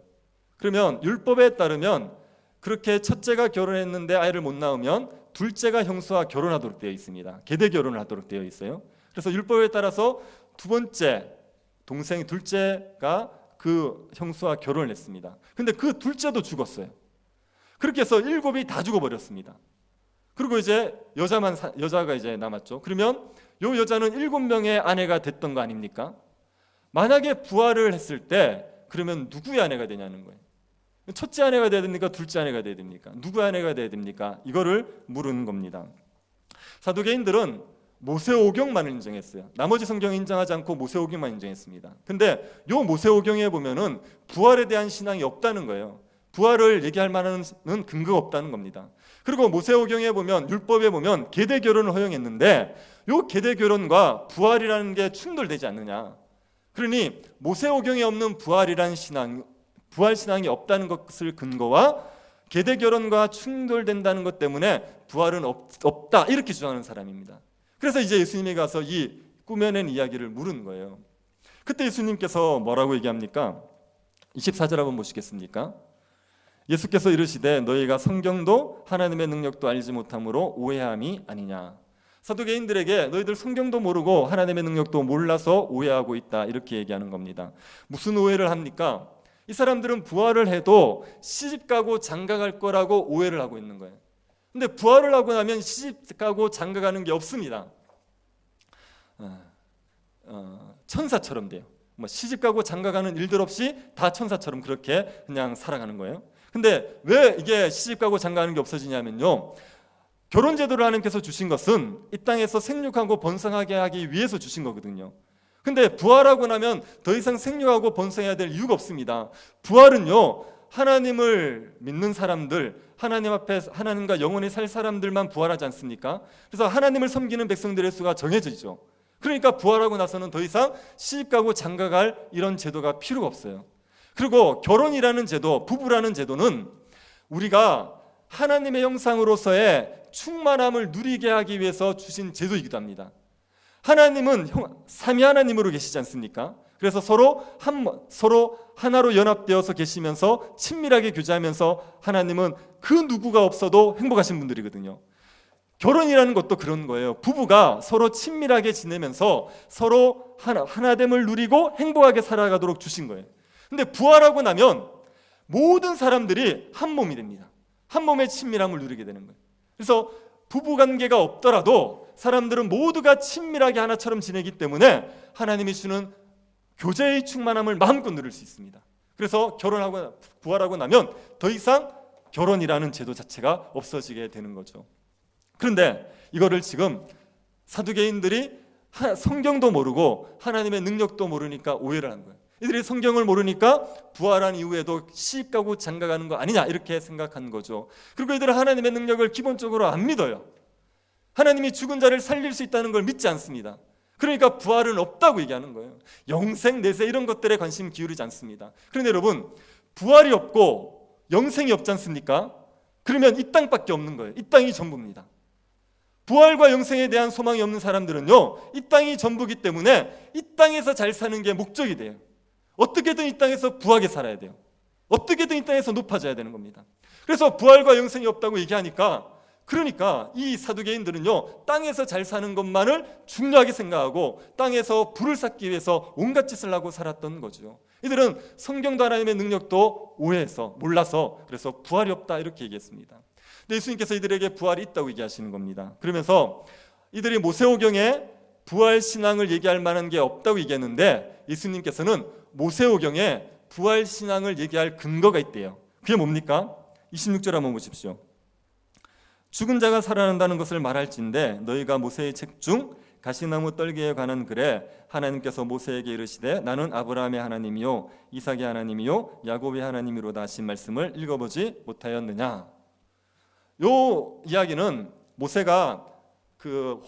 그러면 율법에 따르면 그렇게 첫째가 결혼했는데 아이를 못 낳으면 둘째가 형수와 결혼하도록 되어 있습니다. 계대 결혼을 하도록 되어 있어요. 그래서 율법에 따라서 두 번째 동생 둘째가 그 형수와 결혼을 했습니다. 근데 그 둘째도 죽었어요. 그렇게 해서 7이 다 죽어버렸습니다. 그리고 이제 여자가 이제 남았죠. 그러면 이 여자는 7명의 아내가 됐던 거 아닙니까? 만약에 부활을 했을 때 그러면 누구의 아내가 되냐는 거예요. 첫째 아내가 돼야 됩니까? 둘째 아내가 돼야 됩니까? 누구의 아내가 돼야 됩니까? 이거를 물은 겁니다. 사두개인들은 모세오경만 인정했어요. 나머지 성경 인정하지 않고 모세오경만 인정했습니다. 근데 요 모세오경에 보면은 부활에 대한 신앙이 없다는 거예요. 부활을 얘기할 만한 근거가 없다는 겁니다. 그리고 모세오경에 보면 율법에 보면 계대 결혼을 허용했는데 요 계대 결혼과 부활이라는 게 충돌되지 않느냐. 그러니 모세오경에 없는 부활이라는 부활 신앙이 없다는 것을 근거와 계대 결혼과 충돌된다는 것 때문에 부활은 없다 이렇게 주장하는 사람입니다. 그래서 이제 예수님이 가서 이 꾸며낸 이야기를 물은 거예요. 그때 예수님께서 뭐라고 얘기합니까? 24절 한번 보시겠습니까? 예수께서 이르시되 너희가 성경도 하나님의 능력도 알지 못함으로 오해함이 아니냐. 사두개인들에게 너희들 성경도 모르고 하나님의 능력도 몰라서 오해하고 있다 이렇게 얘기하는 겁니다. 무슨 오해를 합니까? 이 사람들은 부활을 해도 시집가고 장가갈 거라고 오해를 하고 있는 거예요. 근데 부활을 하고 나면 시집가고 장가가는 게 없습니다. 천사처럼 돼요. 뭐 시집가고 장가가는 일들 없이 다 천사처럼 그렇게 그냥 살아가는 거예요. 근데 왜 이게 시집가고 장가가는 게 없어지냐면요, 결혼제도를 하나님께서 주신 것은 이 땅에서 생육하고 번성하게 하기 위해서 주신 거거든요. 근데 부활하고 나면 더 이상 생육하고 번성해야 될 이유가 없습니다. 부활은요, 하나님을 믿는 사람들, 하나님 앞에 하나님과 영원히 살 사람들만 부활하지 않습니까? 그래서 하나님을 섬기는 백성들의 수가 정해지죠. 그러니까 부활하고 나서는 더 이상 시집가고 장가갈 이런 제도가 필요가 없어요. 그리고 결혼이라는 제도, 부부라는 제도는 우리가 하나님의 형상으로서의 충만함을 누리게 하기 위해서 주신 제도이기도 합니다. 하나님은 삼위 하나님으로 계시지 않습니까? 그래서 서로 하나로 연합되어서 계시면서 친밀하게 교제하면서 하나님은 그 누구가 없어도 행복하신 분들이거든요. 결혼이라는 것도 그런 거예요. 부부가 서로 친밀하게 지내면서 서로 하나됨을 누리고 행복하게 살아가도록 주신 거예요. 근데 부활하고 나면 모든 사람들이 한 몸이 됩니다. 한 몸의 친밀함을 누리게 되는 거예요. 그래서 부부관계가 없더라도 사람들은 모두가 친밀하게 하나처럼 지내기 때문에 하나님이 주는 교제의 충만함을 마음껏 누릴 수 있습니다. 그래서 결혼하고 부활하고 나면 더 이상 결혼이라는 제도 자체가 없어지게 되는 거죠. 그런데 이거를 지금 사두개인들이 성경도 모르고 하나님의 능력도 모르니까 오해를 한 거예요. 이들이 성경을 모르니까 부활한 이후에도 시집가고 장가가는 거 아니냐 이렇게 생각한 거죠. 그리고 이들은 하나님의 능력을 기본적으로 안 믿어요. 하나님이 죽은 자를 살릴 수 있다는 걸 믿지 않습니다. 그러니까 부활은 없다고 얘기하는 거예요. 영생, 내세 이런 것들에 관심 기울이지 않습니다. 그런데 여러분, 부활이 없고 영생이 없지 않습니까? 그러면 이 땅밖에 없는 거예요. 이 땅이 전부입니다. 부활과 영생에 대한 소망이 없는 사람들은요, 이 땅이 전부기 때문에 이 땅에서 잘 사는 게 목적이 돼요. 어떻게든 이 땅에서 부하게 살아야 돼요. 어떻게든 이 땅에서 높아져야 되는 겁니다. 그래서 부활과 영생이 없다고 얘기하니까, 그러니까 이 사두개인들은요, 땅에서 잘 사는 것만을 중요하게 생각하고 땅에서 부를 쌓기 위해서 온갖 짓을 하고 살았던 거죠. 이들은 성경도 하나님의 능력도 오해해서 몰라서 그래서 부활이 없다 이렇게 얘기했습니다. 근데 예수님께서 이들에게 부활이 있다고 얘기하시는 겁니다. 그러면서 이들이 모세오경에 부활 신앙을 얘기할 만한 게 없다고 얘기했는데 예수님께서는 모세오경에 부활 신앙을 얘기할 근거가 있대요. 그게 뭡니까? 26절 한번 보십시오. 죽은 자가 살아난다는 것을 말할진대 너희가 모세의 책 중 가시나무 떨기에 관한 글에 하나님께서 모세에게 이르시되 나는 아브라함의 하나님이요 이삭의 하나님이요 야곱의 하나님이로다 하신 말씀을 읽어보지 못하였느냐. 요 이야기는 모세가 그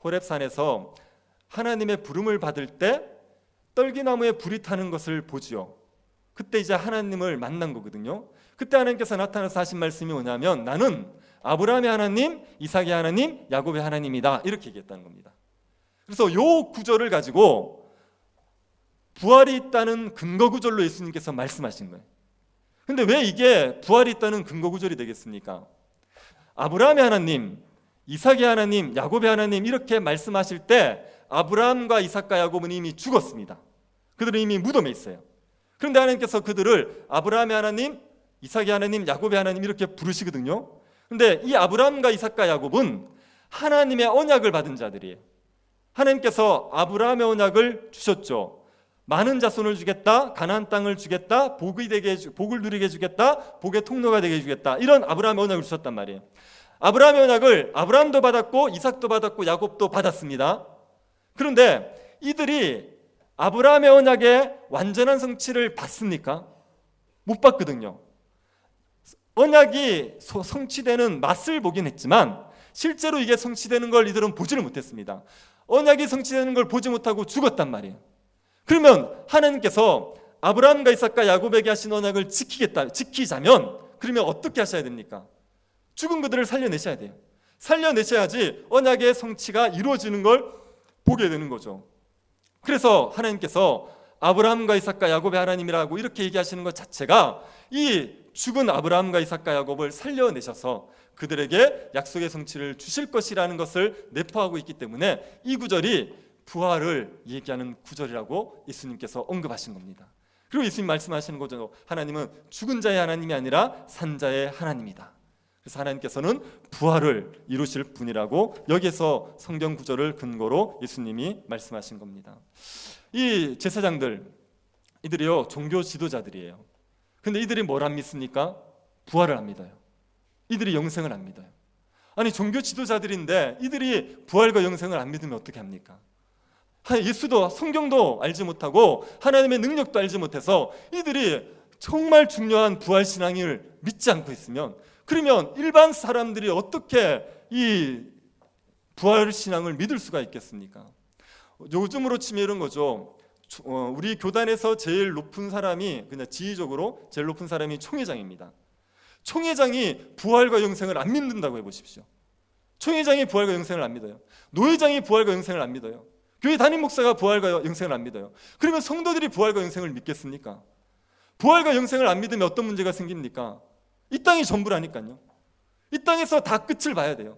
호렙산에서 하나님의 부름을 받을 때 떨기나무에 불이 타는 것을 보지요. 그때 이제 하나님을 만난 거거든요. 그때 하나님께서 나타나서 하신 말씀이 뭐냐면 나는 아브라함의 하나님, 이삭의 하나님, 야곱의 하나님이다 이렇게 얘기했다는 겁니다. 그래서 요 구절을 가지고 부활이 있다는 근거 구절로 예수님께서 말씀하신 거예요. 근데 왜 이게 부활이 있다는 근거 구절이 되겠습니까? 아브라함의 하나님, 이삭의 하나님, 야곱의 하나님 이렇게 말씀하실 때 아브라함과 이삭과 야곱은 이미 죽었습니다. 그들은 이미 무덤에 있어요. 그런데 하나님께서 그들을 아브라함의 하나님, 이삭의 하나님, 야곱의 하나님 이렇게 부르시거든요. 그런데 이 아브라함과 이삭과 야곱은 하나님의 언약을 받은 자들이에요. 하나님께서 아브라함의 언약을 주셨죠. 많은 자손을 주겠다, 가나안 땅을 주겠다, 복을 누리게 해주겠다, 복의 통로가 되게 해주겠다 이런 아브라함의 언약을 주셨단 말이에요. 아브라함의 언약을 아브라함도 받았고 이삭도 받았고 야곱도 받았습니다. 그런데 이들이 아브라함의 언약의 완전한 성취를 받습니까? 못 받거든요. 언약이 성취되는 맛을 보긴 했지만 실제로 이게 성취되는 걸 이들은 보지를 못했습니다. 언약이 성취되는 걸 보지 못하고 죽었단 말이에요. 그러면 하나님께서 아브라함과 이삭과 야곱에게 하신 언약을 지키자면 그러면 어떻게 하셔야 됩니까? 죽은 그들을 살려내셔야 돼요. 살려내셔야지 언약의 성취가 이루어지는 걸 보게 되는 거죠. 그래서 하나님께서 아브라함과 이삭과 야곱의 하나님이라고 이렇게 얘기하시는 것 자체가 이 죽은 아브라함과 이삭과 야곱을 살려내셔서 그들에게 약속의 성취를 주실 것이라는 것을 내포하고 있기 때문에 이 구절이 부활을 얘기하는 구절이라고 예수님께서 언급하신 겁니다. 그리고 예수님 말씀하시는 거죠. 하나님은 죽은 자의 하나님이 아니라 산 자의 하나님이다. 그래서 하나님께서는 부활을 이루실 분이라고 여기에서 성경 구절을 근거로 예수님이 말씀하신 겁니다. 이 제사장들, 이들이요 종교 지도자들이에요. 근데 이들이 뭘 안 믿습니까? 부활을 안 믿어요. 이들이 영생을 안 믿어요. 아니 종교 지도자들인데 이들이 부활과 영생을 안 믿으면 어떻게 합니까? 예수도 성경도 알지 못하고 하나님의 능력도 알지 못해서 이들이 정말 중요한 부활 신앙을 믿지 않고 있으면, 그러면 일반 사람들이 어떻게 이 부활 신앙을 믿을 수가 있겠습니까? 요즘으로 치면 이런 거죠. 우리 교단에서 제일 높은 사람이, 그냥 지위적으로 제일 높은 사람이 총회장입니다. 총회장이 부활과 영생을 안 믿는다고 해보십시오. 총회장이 부활과 영생을 안 믿어요. 노회장이 부활과 영생을 안 믿어요. 교회 담임 목사가 부활과 영생을 안 믿어요. 그러면 성도들이 부활과 영생을 믿겠습니까? 부활과 영생을 안 믿으면 어떤 문제가 생깁니까? 이 땅이 전부라니까요. 이 땅에서 다 끝을 봐야 돼요.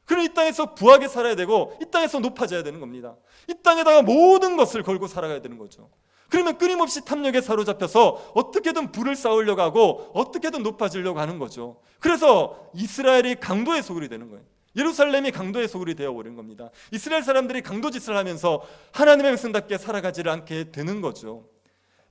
그럼 이 땅에서 부하게 살아야 되고 이 땅에서 높아져야 되는 겁니다. 이 땅에다가 모든 것을 걸고 살아가야 되는 거죠. 그러면 끊임없이 탐욕에 사로잡혀서 어떻게든 부를 쌓으려고 하고 어떻게든 높아지려고 하는 거죠. 그래서 이스라엘이 강도의 소굴이 되는 거예요. 예루살렘이 강도의 소굴이 되어버린 겁니다. 이스라엘 사람들이 강도짓을 하면서 하나님의 백성답게 살아가지를 않게 되는 거죠.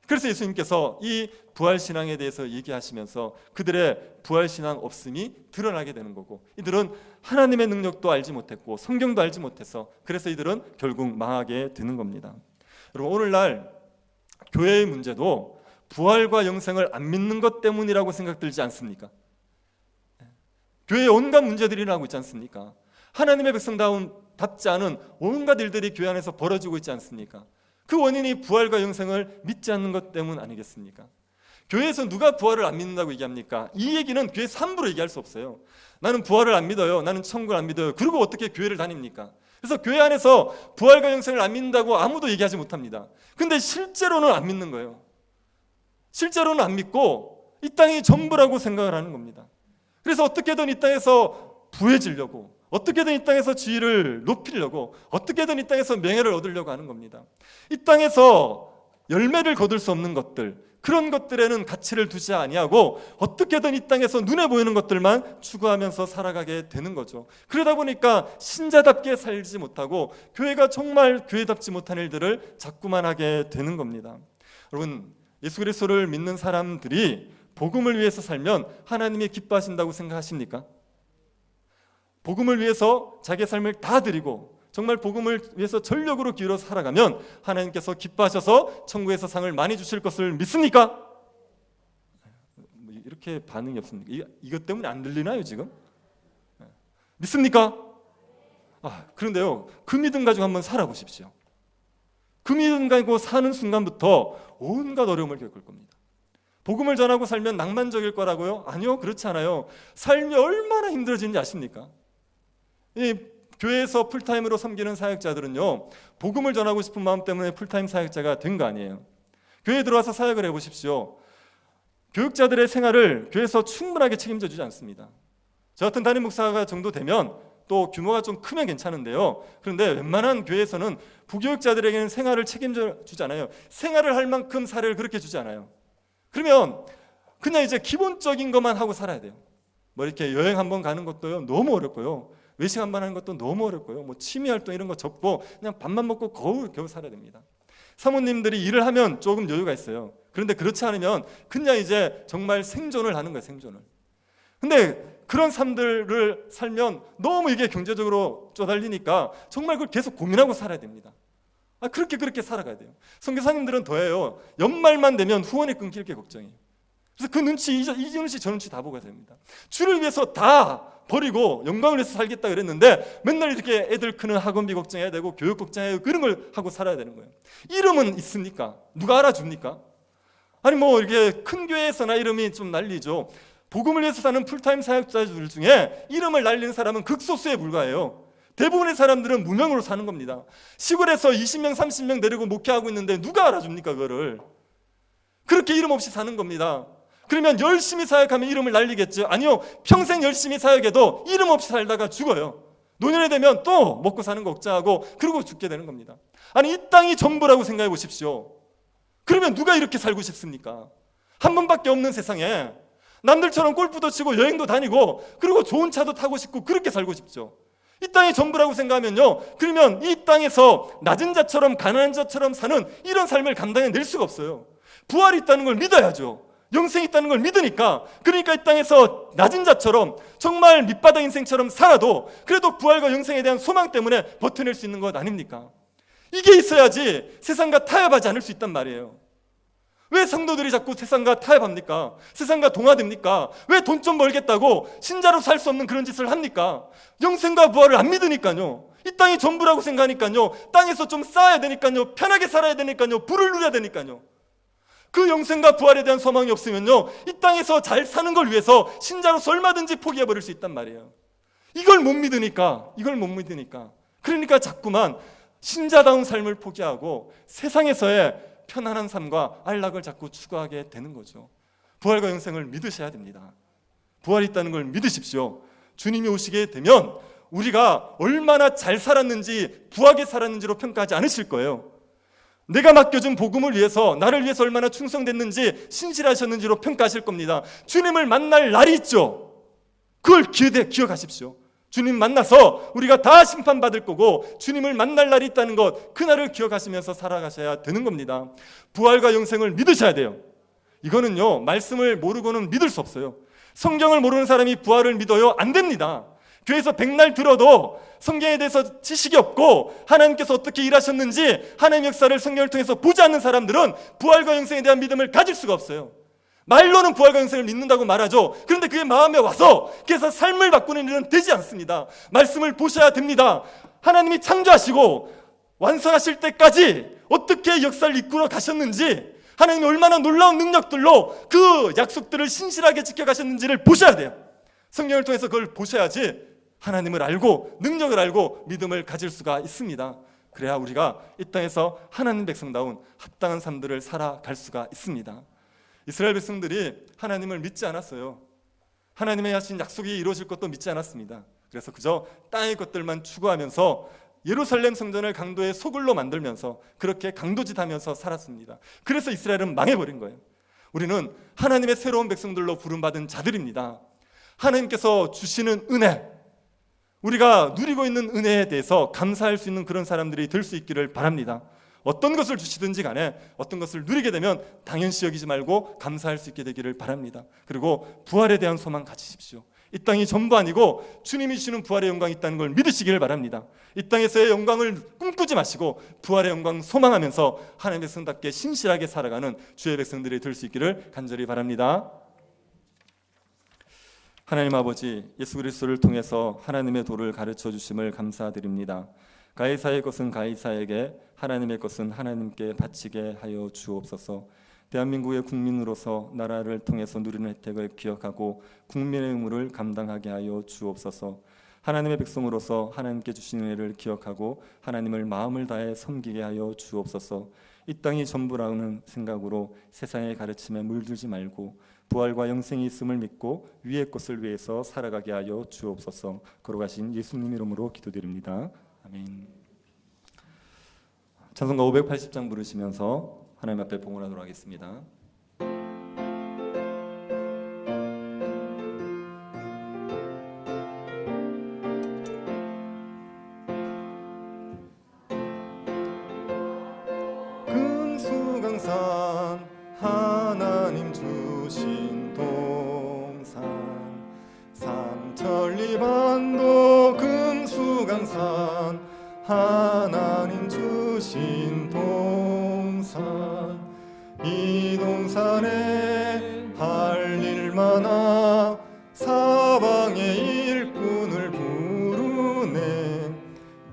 그래서 예수님께서 이 부활신앙에 대해서 얘기하시면서 그들의 부활신앙 없음이 드러나게 되는 거고, 이들은 하나님의 능력도 알지 못했고 성경도 알지 못해서 그래서 이들은 결국 망하게 되는 겁니다. 여러분, 오늘날 교회의 문제도 부활과 영생을 안 믿는 것 때문이라고 생각들지 않습니까? 교회에 온갖 문제들이 일어나고 있지 않습니까? 하나님의 백성답지 않은 온갖 일들이 교회 안에서 벌어지고 있지 않습니까? 그 원인이 부활과 영생을 믿지 않는 것 때문 아니겠습니까? 교회에서 누가 부활을 안 믿는다고 얘기합니까? 이 얘기는 교회에서 함부로 얘기할 수 없어요. 나는 부활을 안 믿어요. 나는 천국을 안 믿어요. 그리고 어떻게 교회를 다닙니까? 그래서 교회 안에서 부활과 영생을 안 믿는다고 아무도 얘기하지 못합니다. 근데 실제로는 안 믿는 거예요. 실제로는 안 믿고 이 땅이 전부라고 생각을 하는 겁니다. 그래서 어떻게든 이 땅에서 부해지려고, 어떻게든 이 땅에서 지위를 높이려고, 어떻게든 이 땅에서 명예를 얻으려고 하는 겁니다. 이 땅에서 열매를 거둘 수 없는 것들, 그런 것들에는 가치를 두지 아니하고 어떻게든 이 땅에서 눈에 보이는 것들만 추구하면서 살아가게 되는 거죠. 그러다 보니까 신자답게 살지 못하고 교회가 정말 교회답지 못한 일들을 자꾸만 하게 되는 겁니다. 여러분, 예수 그리스도를 믿는 사람들이 복음을 위해서 살면 하나님이 기뻐하신다고 생각하십니까? 복음을 위해서 자기의 삶을 다 드리고 정말 복음을 위해서 전력으로 기울여 살아가면 하나님께서 기뻐하셔서 천국에서 상을 많이 주실 것을 믿습니까? 이렇게 반응이 없습니까? 이것 때문에 안 들리나요 지금? 믿습니까? 그런데요, 그 믿음 가지고 한번 살아보십시오. 그 믿음 가지고 사는 순간부터 온갖 어려움을 겪을 겁니다. 복음을 전하고 살면 낭만적일 거라고요? 아니요, 그렇지 않아요. 삶이 얼마나 힘들어지는지 아십니까? 이 교회에서 풀타임으로 섬기는 사역자들은요, 복음을 전하고 싶은 마음 때문에 풀타임 사역자가 된 거 아니에요. 교회에 들어와서 사역을 해보십시오. 교육자들의 생활을 교회에서 충분하게 책임져 주지 않습니다. 저 같은 담임 목사가 정도 되면, 또 규모가 좀 크면 괜찮은데요, 그런데 웬만한 교회에서는 부교육자들에게는 생활을 책임져 주지 않아요. 생활을 할 만큼 사례를 그렇게 주지 않아요. 그러면 그냥 이제 기본적인 것만 하고 살아야 돼요. 뭐 이렇게 여행 한번 가는 것도요 너무 어렵고요, 외식 한번 하는 것도 너무 어렵고요, 뭐 취미 활동 이런 거 접고 그냥 밥만 먹고 겨우 살아야 됩니다. 사모님들이 일을 하면 조금 여유가 있어요. 그런데 그렇지 않으면 그냥 이제 정말 생존을 하는 거예요, 생존을. 근데 그런 삶들을 살면 너무 이게 경제적으로 쪼달리니까 정말 그걸 계속 고민하고 살아야 됩니다. 그렇게 살아가야 돼요. 선교사님들은 더해요. 연말만 되면 후원이 끊길 게 걱정이에요. 그래서 그 눈치, 이 눈치 저 눈치 다 보게 됩니다. 주를 위해서 다 버리고 영광을 위해서 살겠다 그랬는데 맨날 이렇게 애들 크는 학원비 걱정해야 되고 교육 걱정해야 되고 그런 걸 하고 살아야 되는 거예요. 이름은 있습니까? 누가 알아줍니까? 아니 뭐 이렇게 큰 교회에서나 이름이 좀 난리죠. 복음을 위해서 사는 풀타임 사역자들 중에 이름을 날리는 사람은 극소수에 불과해요. 대부분의 사람들은 무명으로 사는 겁니다. 시골에서 20명 30명 데리고 목회하고 있는데 누가 알아줍니까? 그거를. 그렇게 이름 없이 사는 겁니다. 그러면 열심히 사역하면 이름을 날리겠죠? 아니요, 평생 열심히 사역해도 이름 없이 살다가 죽어요. 노년이 되면 또 먹고 사는 거 걱정하고 그러고 죽게 되는 겁니다. 아니 이 땅이 전부라고 생각해 보십시오. 그러면 누가 이렇게 살고 싶습니까? 한 번밖에 없는 세상에 남들처럼 골프도 치고 여행도 다니고 그리고 좋은 차도 타고 싶고 그렇게 살고 싶죠. 이 땅이 전부라고 생각하면요, 그러면 이 땅에서 낮은 자처럼 가난한 자처럼 사는 이런 삶을 감당해낼 수가 없어요. 부활이 있다는 걸 믿어야죠. 영생이 있다는 걸 믿으니까. 그러니까 이 땅에서 낮은 자처럼 정말 밑바닥 인생처럼 살아도 그래도 부활과 영생에 대한 소망 때문에 버텨낼 수 있는 것 아닙니까? 이게 있어야지 세상과 타협하지 않을 수 있단 말이에요. 왜 성도들이 자꾸 세상과 타협합니까? 세상과 동화됩니까? 왜 돈 좀 벌겠다고 신자로 살 수 없는 그런 짓을 합니까? 영생과 부활을 안 믿으니까요. 이 땅이 전부라고 생각하니까요. 땅에서 좀 쌓아야 되니까요. 편하게 살아야 되니까요. 부를 누려야 되니까요. 그 영생과 부활에 대한 소망이 없으면요, 이 땅에서 잘 사는 걸 위해서 신자로서 얼마든지 포기해버릴 수 있단 말이에요. 이걸 못 믿으니까 그러니까 자꾸만 신자다운 삶을 포기하고 세상에서의 편안한 삶과 안락을 자꾸 추구하게 되는 거죠. 부활과 영생을 믿으셔야 됩니다. 부활이 있다는 걸 믿으십시오. 주님이 오시게 되면 우리가 얼마나 잘 살았는지, 부하게 살았는지로 평가하지 않으실 거예요. 내가 맡겨준 복음을 위해서, 나를 위해서 얼마나 충성됐는지, 신실하셨는지로 평가하실 겁니다. 주님을 만날 날이 있죠. 그걸 기억하십시오. 주님 만나서 우리가 다 심판받을 거고 주님을 만날 날이 있다는 것, 그날을 기억하시면서 살아가셔야 되는 겁니다. 부활과 영생을 믿으셔야 돼요. 이거는요, 말씀을 모르고는 믿을 수 없어요. 성경을 모르는 사람이 부활을 믿어요? 안 됩니다. 교회에서 백날 들어도 성경에 대해서 지식이 없고 하나님께서 어떻게 일하셨는지 하나님의 역사를 성경을 통해서 보지 않는 사람들은 부활과 영생에 대한 믿음을 가질 수가 없어요. 말로는 부활과 영생을 믿는다고 말하죠. 그런데 그게 마음에 와서 그래서 삶을 바꾸는 일은 되지 않습니다. 말씀을 보셔야 됩니다. 하나님이 창조하시고 완성하실 때까지 어떻게 역사를 이끌어 가셨는지, 하나님이 얼마나 놀라운 능력들로 그 약속들을 신실하게 지켜가셨는지를 보셔야 돼요. 성경을 통해서 그걸 보셔야지 하나님을 알고 능력을 알고 믿음을 가질 수가 있습니다. 그래야 우리가 이 땅에서 하나님 백성다운 합당한 삶들을 살아갈 수가 있습니다. 이스라엘 백성들이 하나님을 믿지 않았어요. 하나님의 하신 약속이 이루어질 것도 믿지 않았습니다. 그래서 그저 땅의 것들만 추구하면서 예루살렘 성전을 강도의 소굴로 만들면서 그렇게 강도짓하면서 살았습니다. 그래서 이스라엘은 망해버린 거예요. 우리는 하나님의 새로운 백성들로 부름받은 자들입니다. 하나님께서 주시는 은혜, 우리가 누리고 있는 은혜에 대해서 감사할 수 있는 그런 사람들이 될 수 있기를 바랍니다. 어떤 것을 주시든지 간에 어떤 것을 누리게 되면 당연시 여기지 말고 감사할 수 있게 되기를 바랍니다. 그리고 부활에 대한 소망 가지십시오. 이 땅이 전부 아니고 주님이 주시는 부활의 영광이 있다는 걸 믿으시기를 바랍니다. 이 땅에서의 영광을 꿈꾸지 마시고 부활의 영광 소망하면서 하나님의 백성답게 신실하게 살아가는 주의 백성들이 될 수 있기를 간절히 바랍니다. 하나님 아버지, 예수 그리스도를 통해서 하나님의 도를 가르쳐 주심을 감사드립니다. 가이사의 것은 가이사에게, 하나님의 것은 하나님께 바치게 하여 주옵소서. 대한민국의 국민으로서 나라를 통해서 누리는 혜택을 기억하고 국민의 의무를 감당하게 하여 주옵소서. 하나님의 백성으로서 하나님께 주신 은혜를 기억하고 하나님을 마음을 다해 섬기게 하여 주옵소서. 이 땅이 전부라는 생각으로 세상의 가르침에 물들지 말고 부활과 영생이 있음을 믿고 위의 것을 위해서 살아가게 하여 주옵소서. 걸어가신 예수님 이름으로 기도드립니다. 아멘. 찬송가 580장 부르시면서 하나님 앞에 봉헌하도록 하겠습니다. 금수강산 하나님 주신 동산, 삼천리반도 금수강산 하나님 주신 동산, 이 동산에 할 일 많아 사방의 일꾼을 부르네.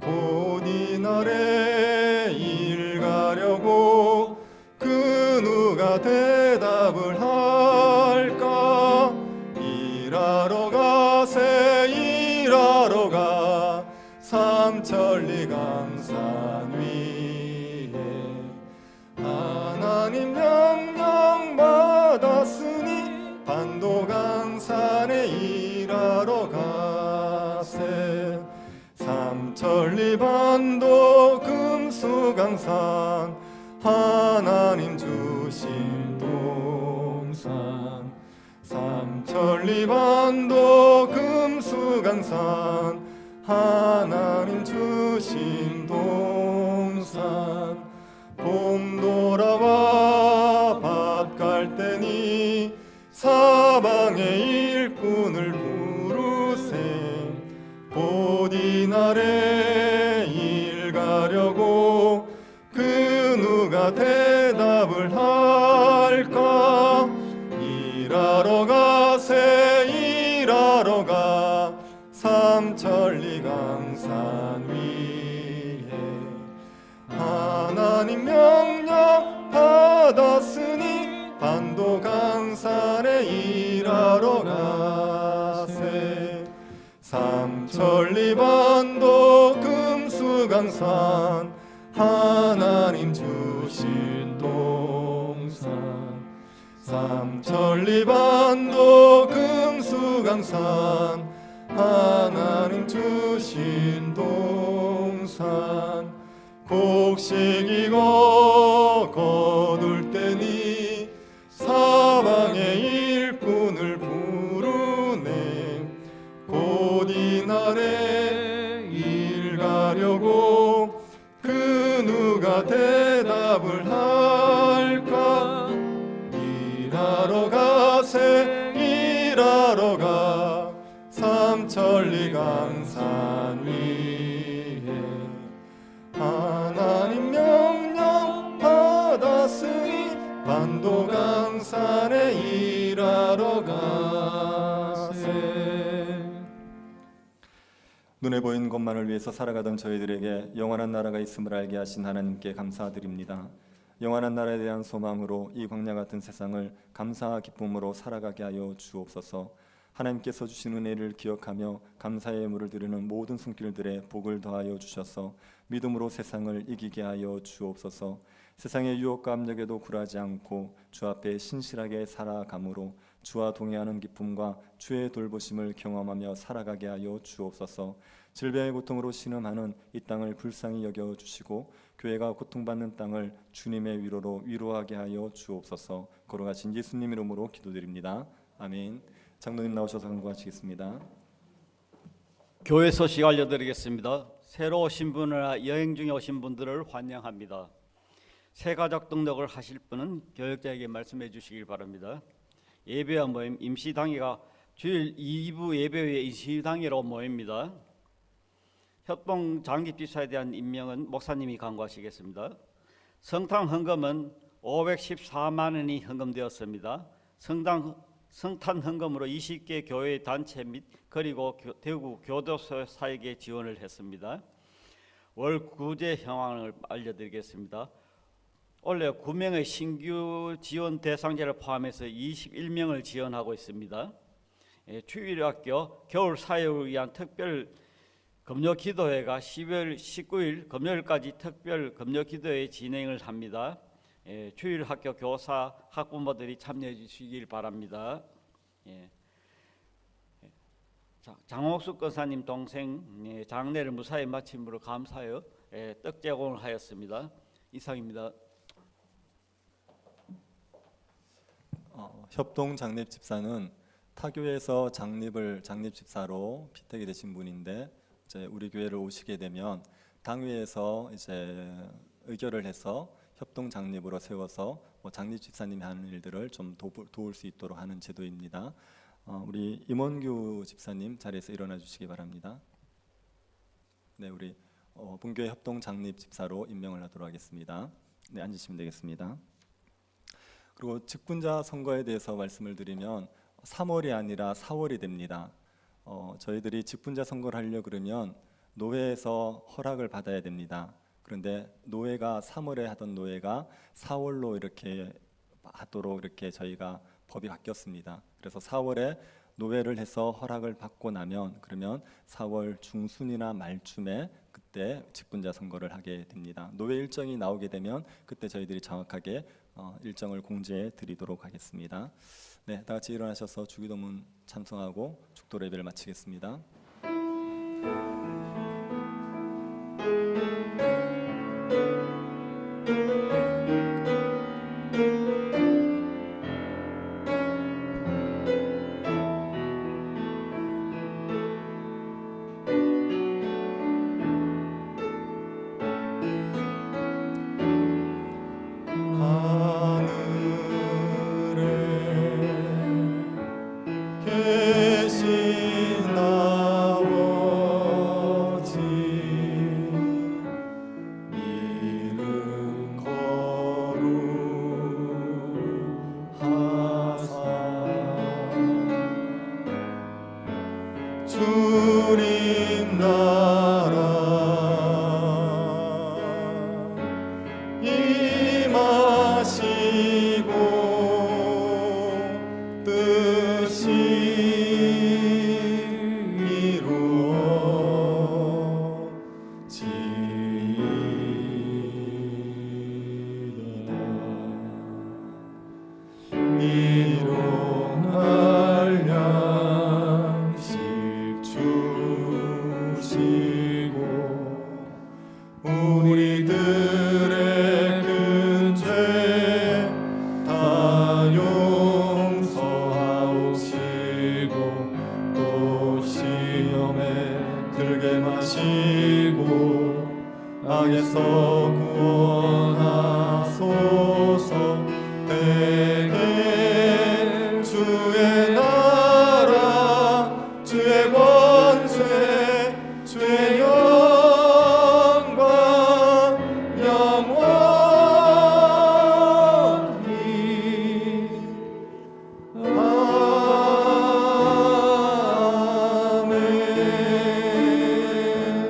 곧 이날에 일 가려고 그 누가 대답을 할까. 일하러 가세 일하러 가 삼천리 강산 위에. 하나님 명령 받았으니 반도강산에 일하러 가세. 삼천리 반도 금수강산 하나님 주신 동산, 삼천리반도 금수강산 하나님 주신 동산 봄 돌아와 밭 갈 때니 사방의 일꾼을 부르세 곧 이날에 일 가려고 그 누가 대답을 할까 일하러 가세 일하러 가 삼천리 강산 위에 하나님 명령 받았으니 반도 강산에 일하러 가세 삼천리 반도 금수강산 하나님 주신 동산 삼천리 반도 금수강산 하나님 주신 동산 곡식이고 거둘 때니 사방의 일꾼을 부르네 곧 이날에 일 가려고 그 누가 대답을 할까 일하러 가세 일하러 가 삼천리 강산 위에 하나님 명령 받았으니 반도 강산에 일하러 가세 눈에 보이는 것만을 위해서 살아가던 저희들에게 영원한 나라가 있음을 알게 하신 하나님께 감사드립니다. 영원한 나라에 대한 소망으로 이 광야 같은 세상을 감사와 기쁨으로 살아가게 하여 주옵소서. 하나님께서 주신 은혜를 기억하며 감사의 예물을 드리는 모든 손길들에 복을 더하여 주셔서 믿음으로 세상을 이기게 하여 주옵소서. 세상의 유혹과 압력에도 굴하지 않고 주 앞에 신실하게 살아감으로 주와 동행하는 기쁨과 주의 돌보심을 경험하며 살아가게 하여 주옵소서. 질병의 고통으로 신음하는 이 땅을 불쌍히 여겨 주시고 교회가 고통받는 땅을 주님의 위로로 위로하게 하여 주옵소서. 걸어가신 예수님 이름으로 기도드립니다. 아멘. 장로님 나오셔서 간구하시겠습니다. 교회 소식 알려드리겠습니다. 새로 오신 분이나 여행 중에 오신 분들을 환영합니다. 새 가족 등록을 하실 분은 교역자에게 말씀해 주시길 바랍니다. 예배와 모임 임시당회가 주일 2부 예배 후에 임시당회로 모입니다. 협동 장기집사에 대한 임명은 목사님이 간구하시겠습니다. 성탄 헌금은 514만 원이 헌금되었습니다. 성탄 헌금으로 20개 교회 단체 및 그리고 대구 교도소 사역에 지원을 했습니다. 월 구제 현황을 알려드리겠습니다. 원래 9명의 신규 지원 대상자를 포함해서 21명을 지원하고 있습니다. 주일학교 겨울 사역을 위한 특별 금요 기도회가 12월 19일 금요일까지 특별 금요 기도회 진행을 합니다. 주일 학교 교사 학부모들이 참여해 주시길 바랍니다. 장옥숙 권사님 동생 장례를 무사히 마침으로 감사하여 떡 제공을 하였습니다. 이상입니다. 협동 장립집사는 타교에서 장립집사로 피택이 되신 분인데 이제 우리 교회를 오시게 되면 당회에서 이제 의결을 해서 협동 장립으로 세워서 장립집사님이 하는 일들을 좀 도울 수 있도록 하는 제도입니다. 우리 임원규 집사님 자리에서 일어나 주시기 바랍니다. 네, 우리 본교회 협동 장립집사로 임명을 하도록 하겠습니다. 네, 앉으시면 되겠습니다. 그리고 직분자 선거에 대해서 말씀을 드리면 3월이 아니라 4월이 됩니다. 저희들이 직분자 선거를 하려 그러면 노회에서 허락을 받아야 됩니다. 그런데 노회가 3월에 하던 노회가 4월로 이렇게 하도록 이렇게 저희가 법이 바뀌었습니다. 그래서 4월에 노회를 해서 허락을 받고 나면 그러면 4월 중순이나 말쯤에 그때 직분자 선거를 하게 됩니다. 노회 일정이 나오게 되면 그때 저희들이 정확하게 일정을 공지해 드리도록 하겠습니다. 네, 다 같이 일어나셔서 주기도문 찬송하고 축도 예배를 마치겠습니다. 주님 나라 임하시고 뜻이 이루어지이다. 일용할 양식 주시고 우리들의 큰 죄 다 용서하옵시고 또 시험에 들게 마시고 악에서 구원하소서. 대개 주의 나라 주의 권세 주의 영광 영원히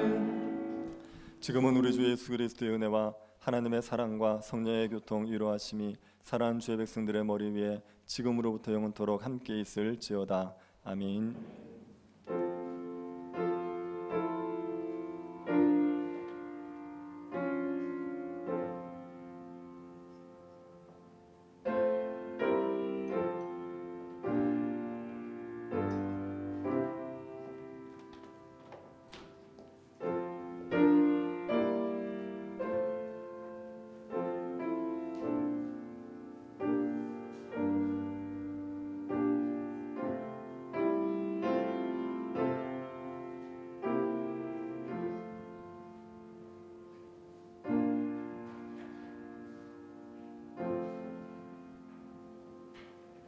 아멘. 지금은 우리 주 예수 그리스도의 은혜와 하나님의 사랑과 성령의 교통 이루하심이 사랑하는 주의 백성들의 머리 위에 지금으로부터 영원토록 함께 있을지어다. 아멘.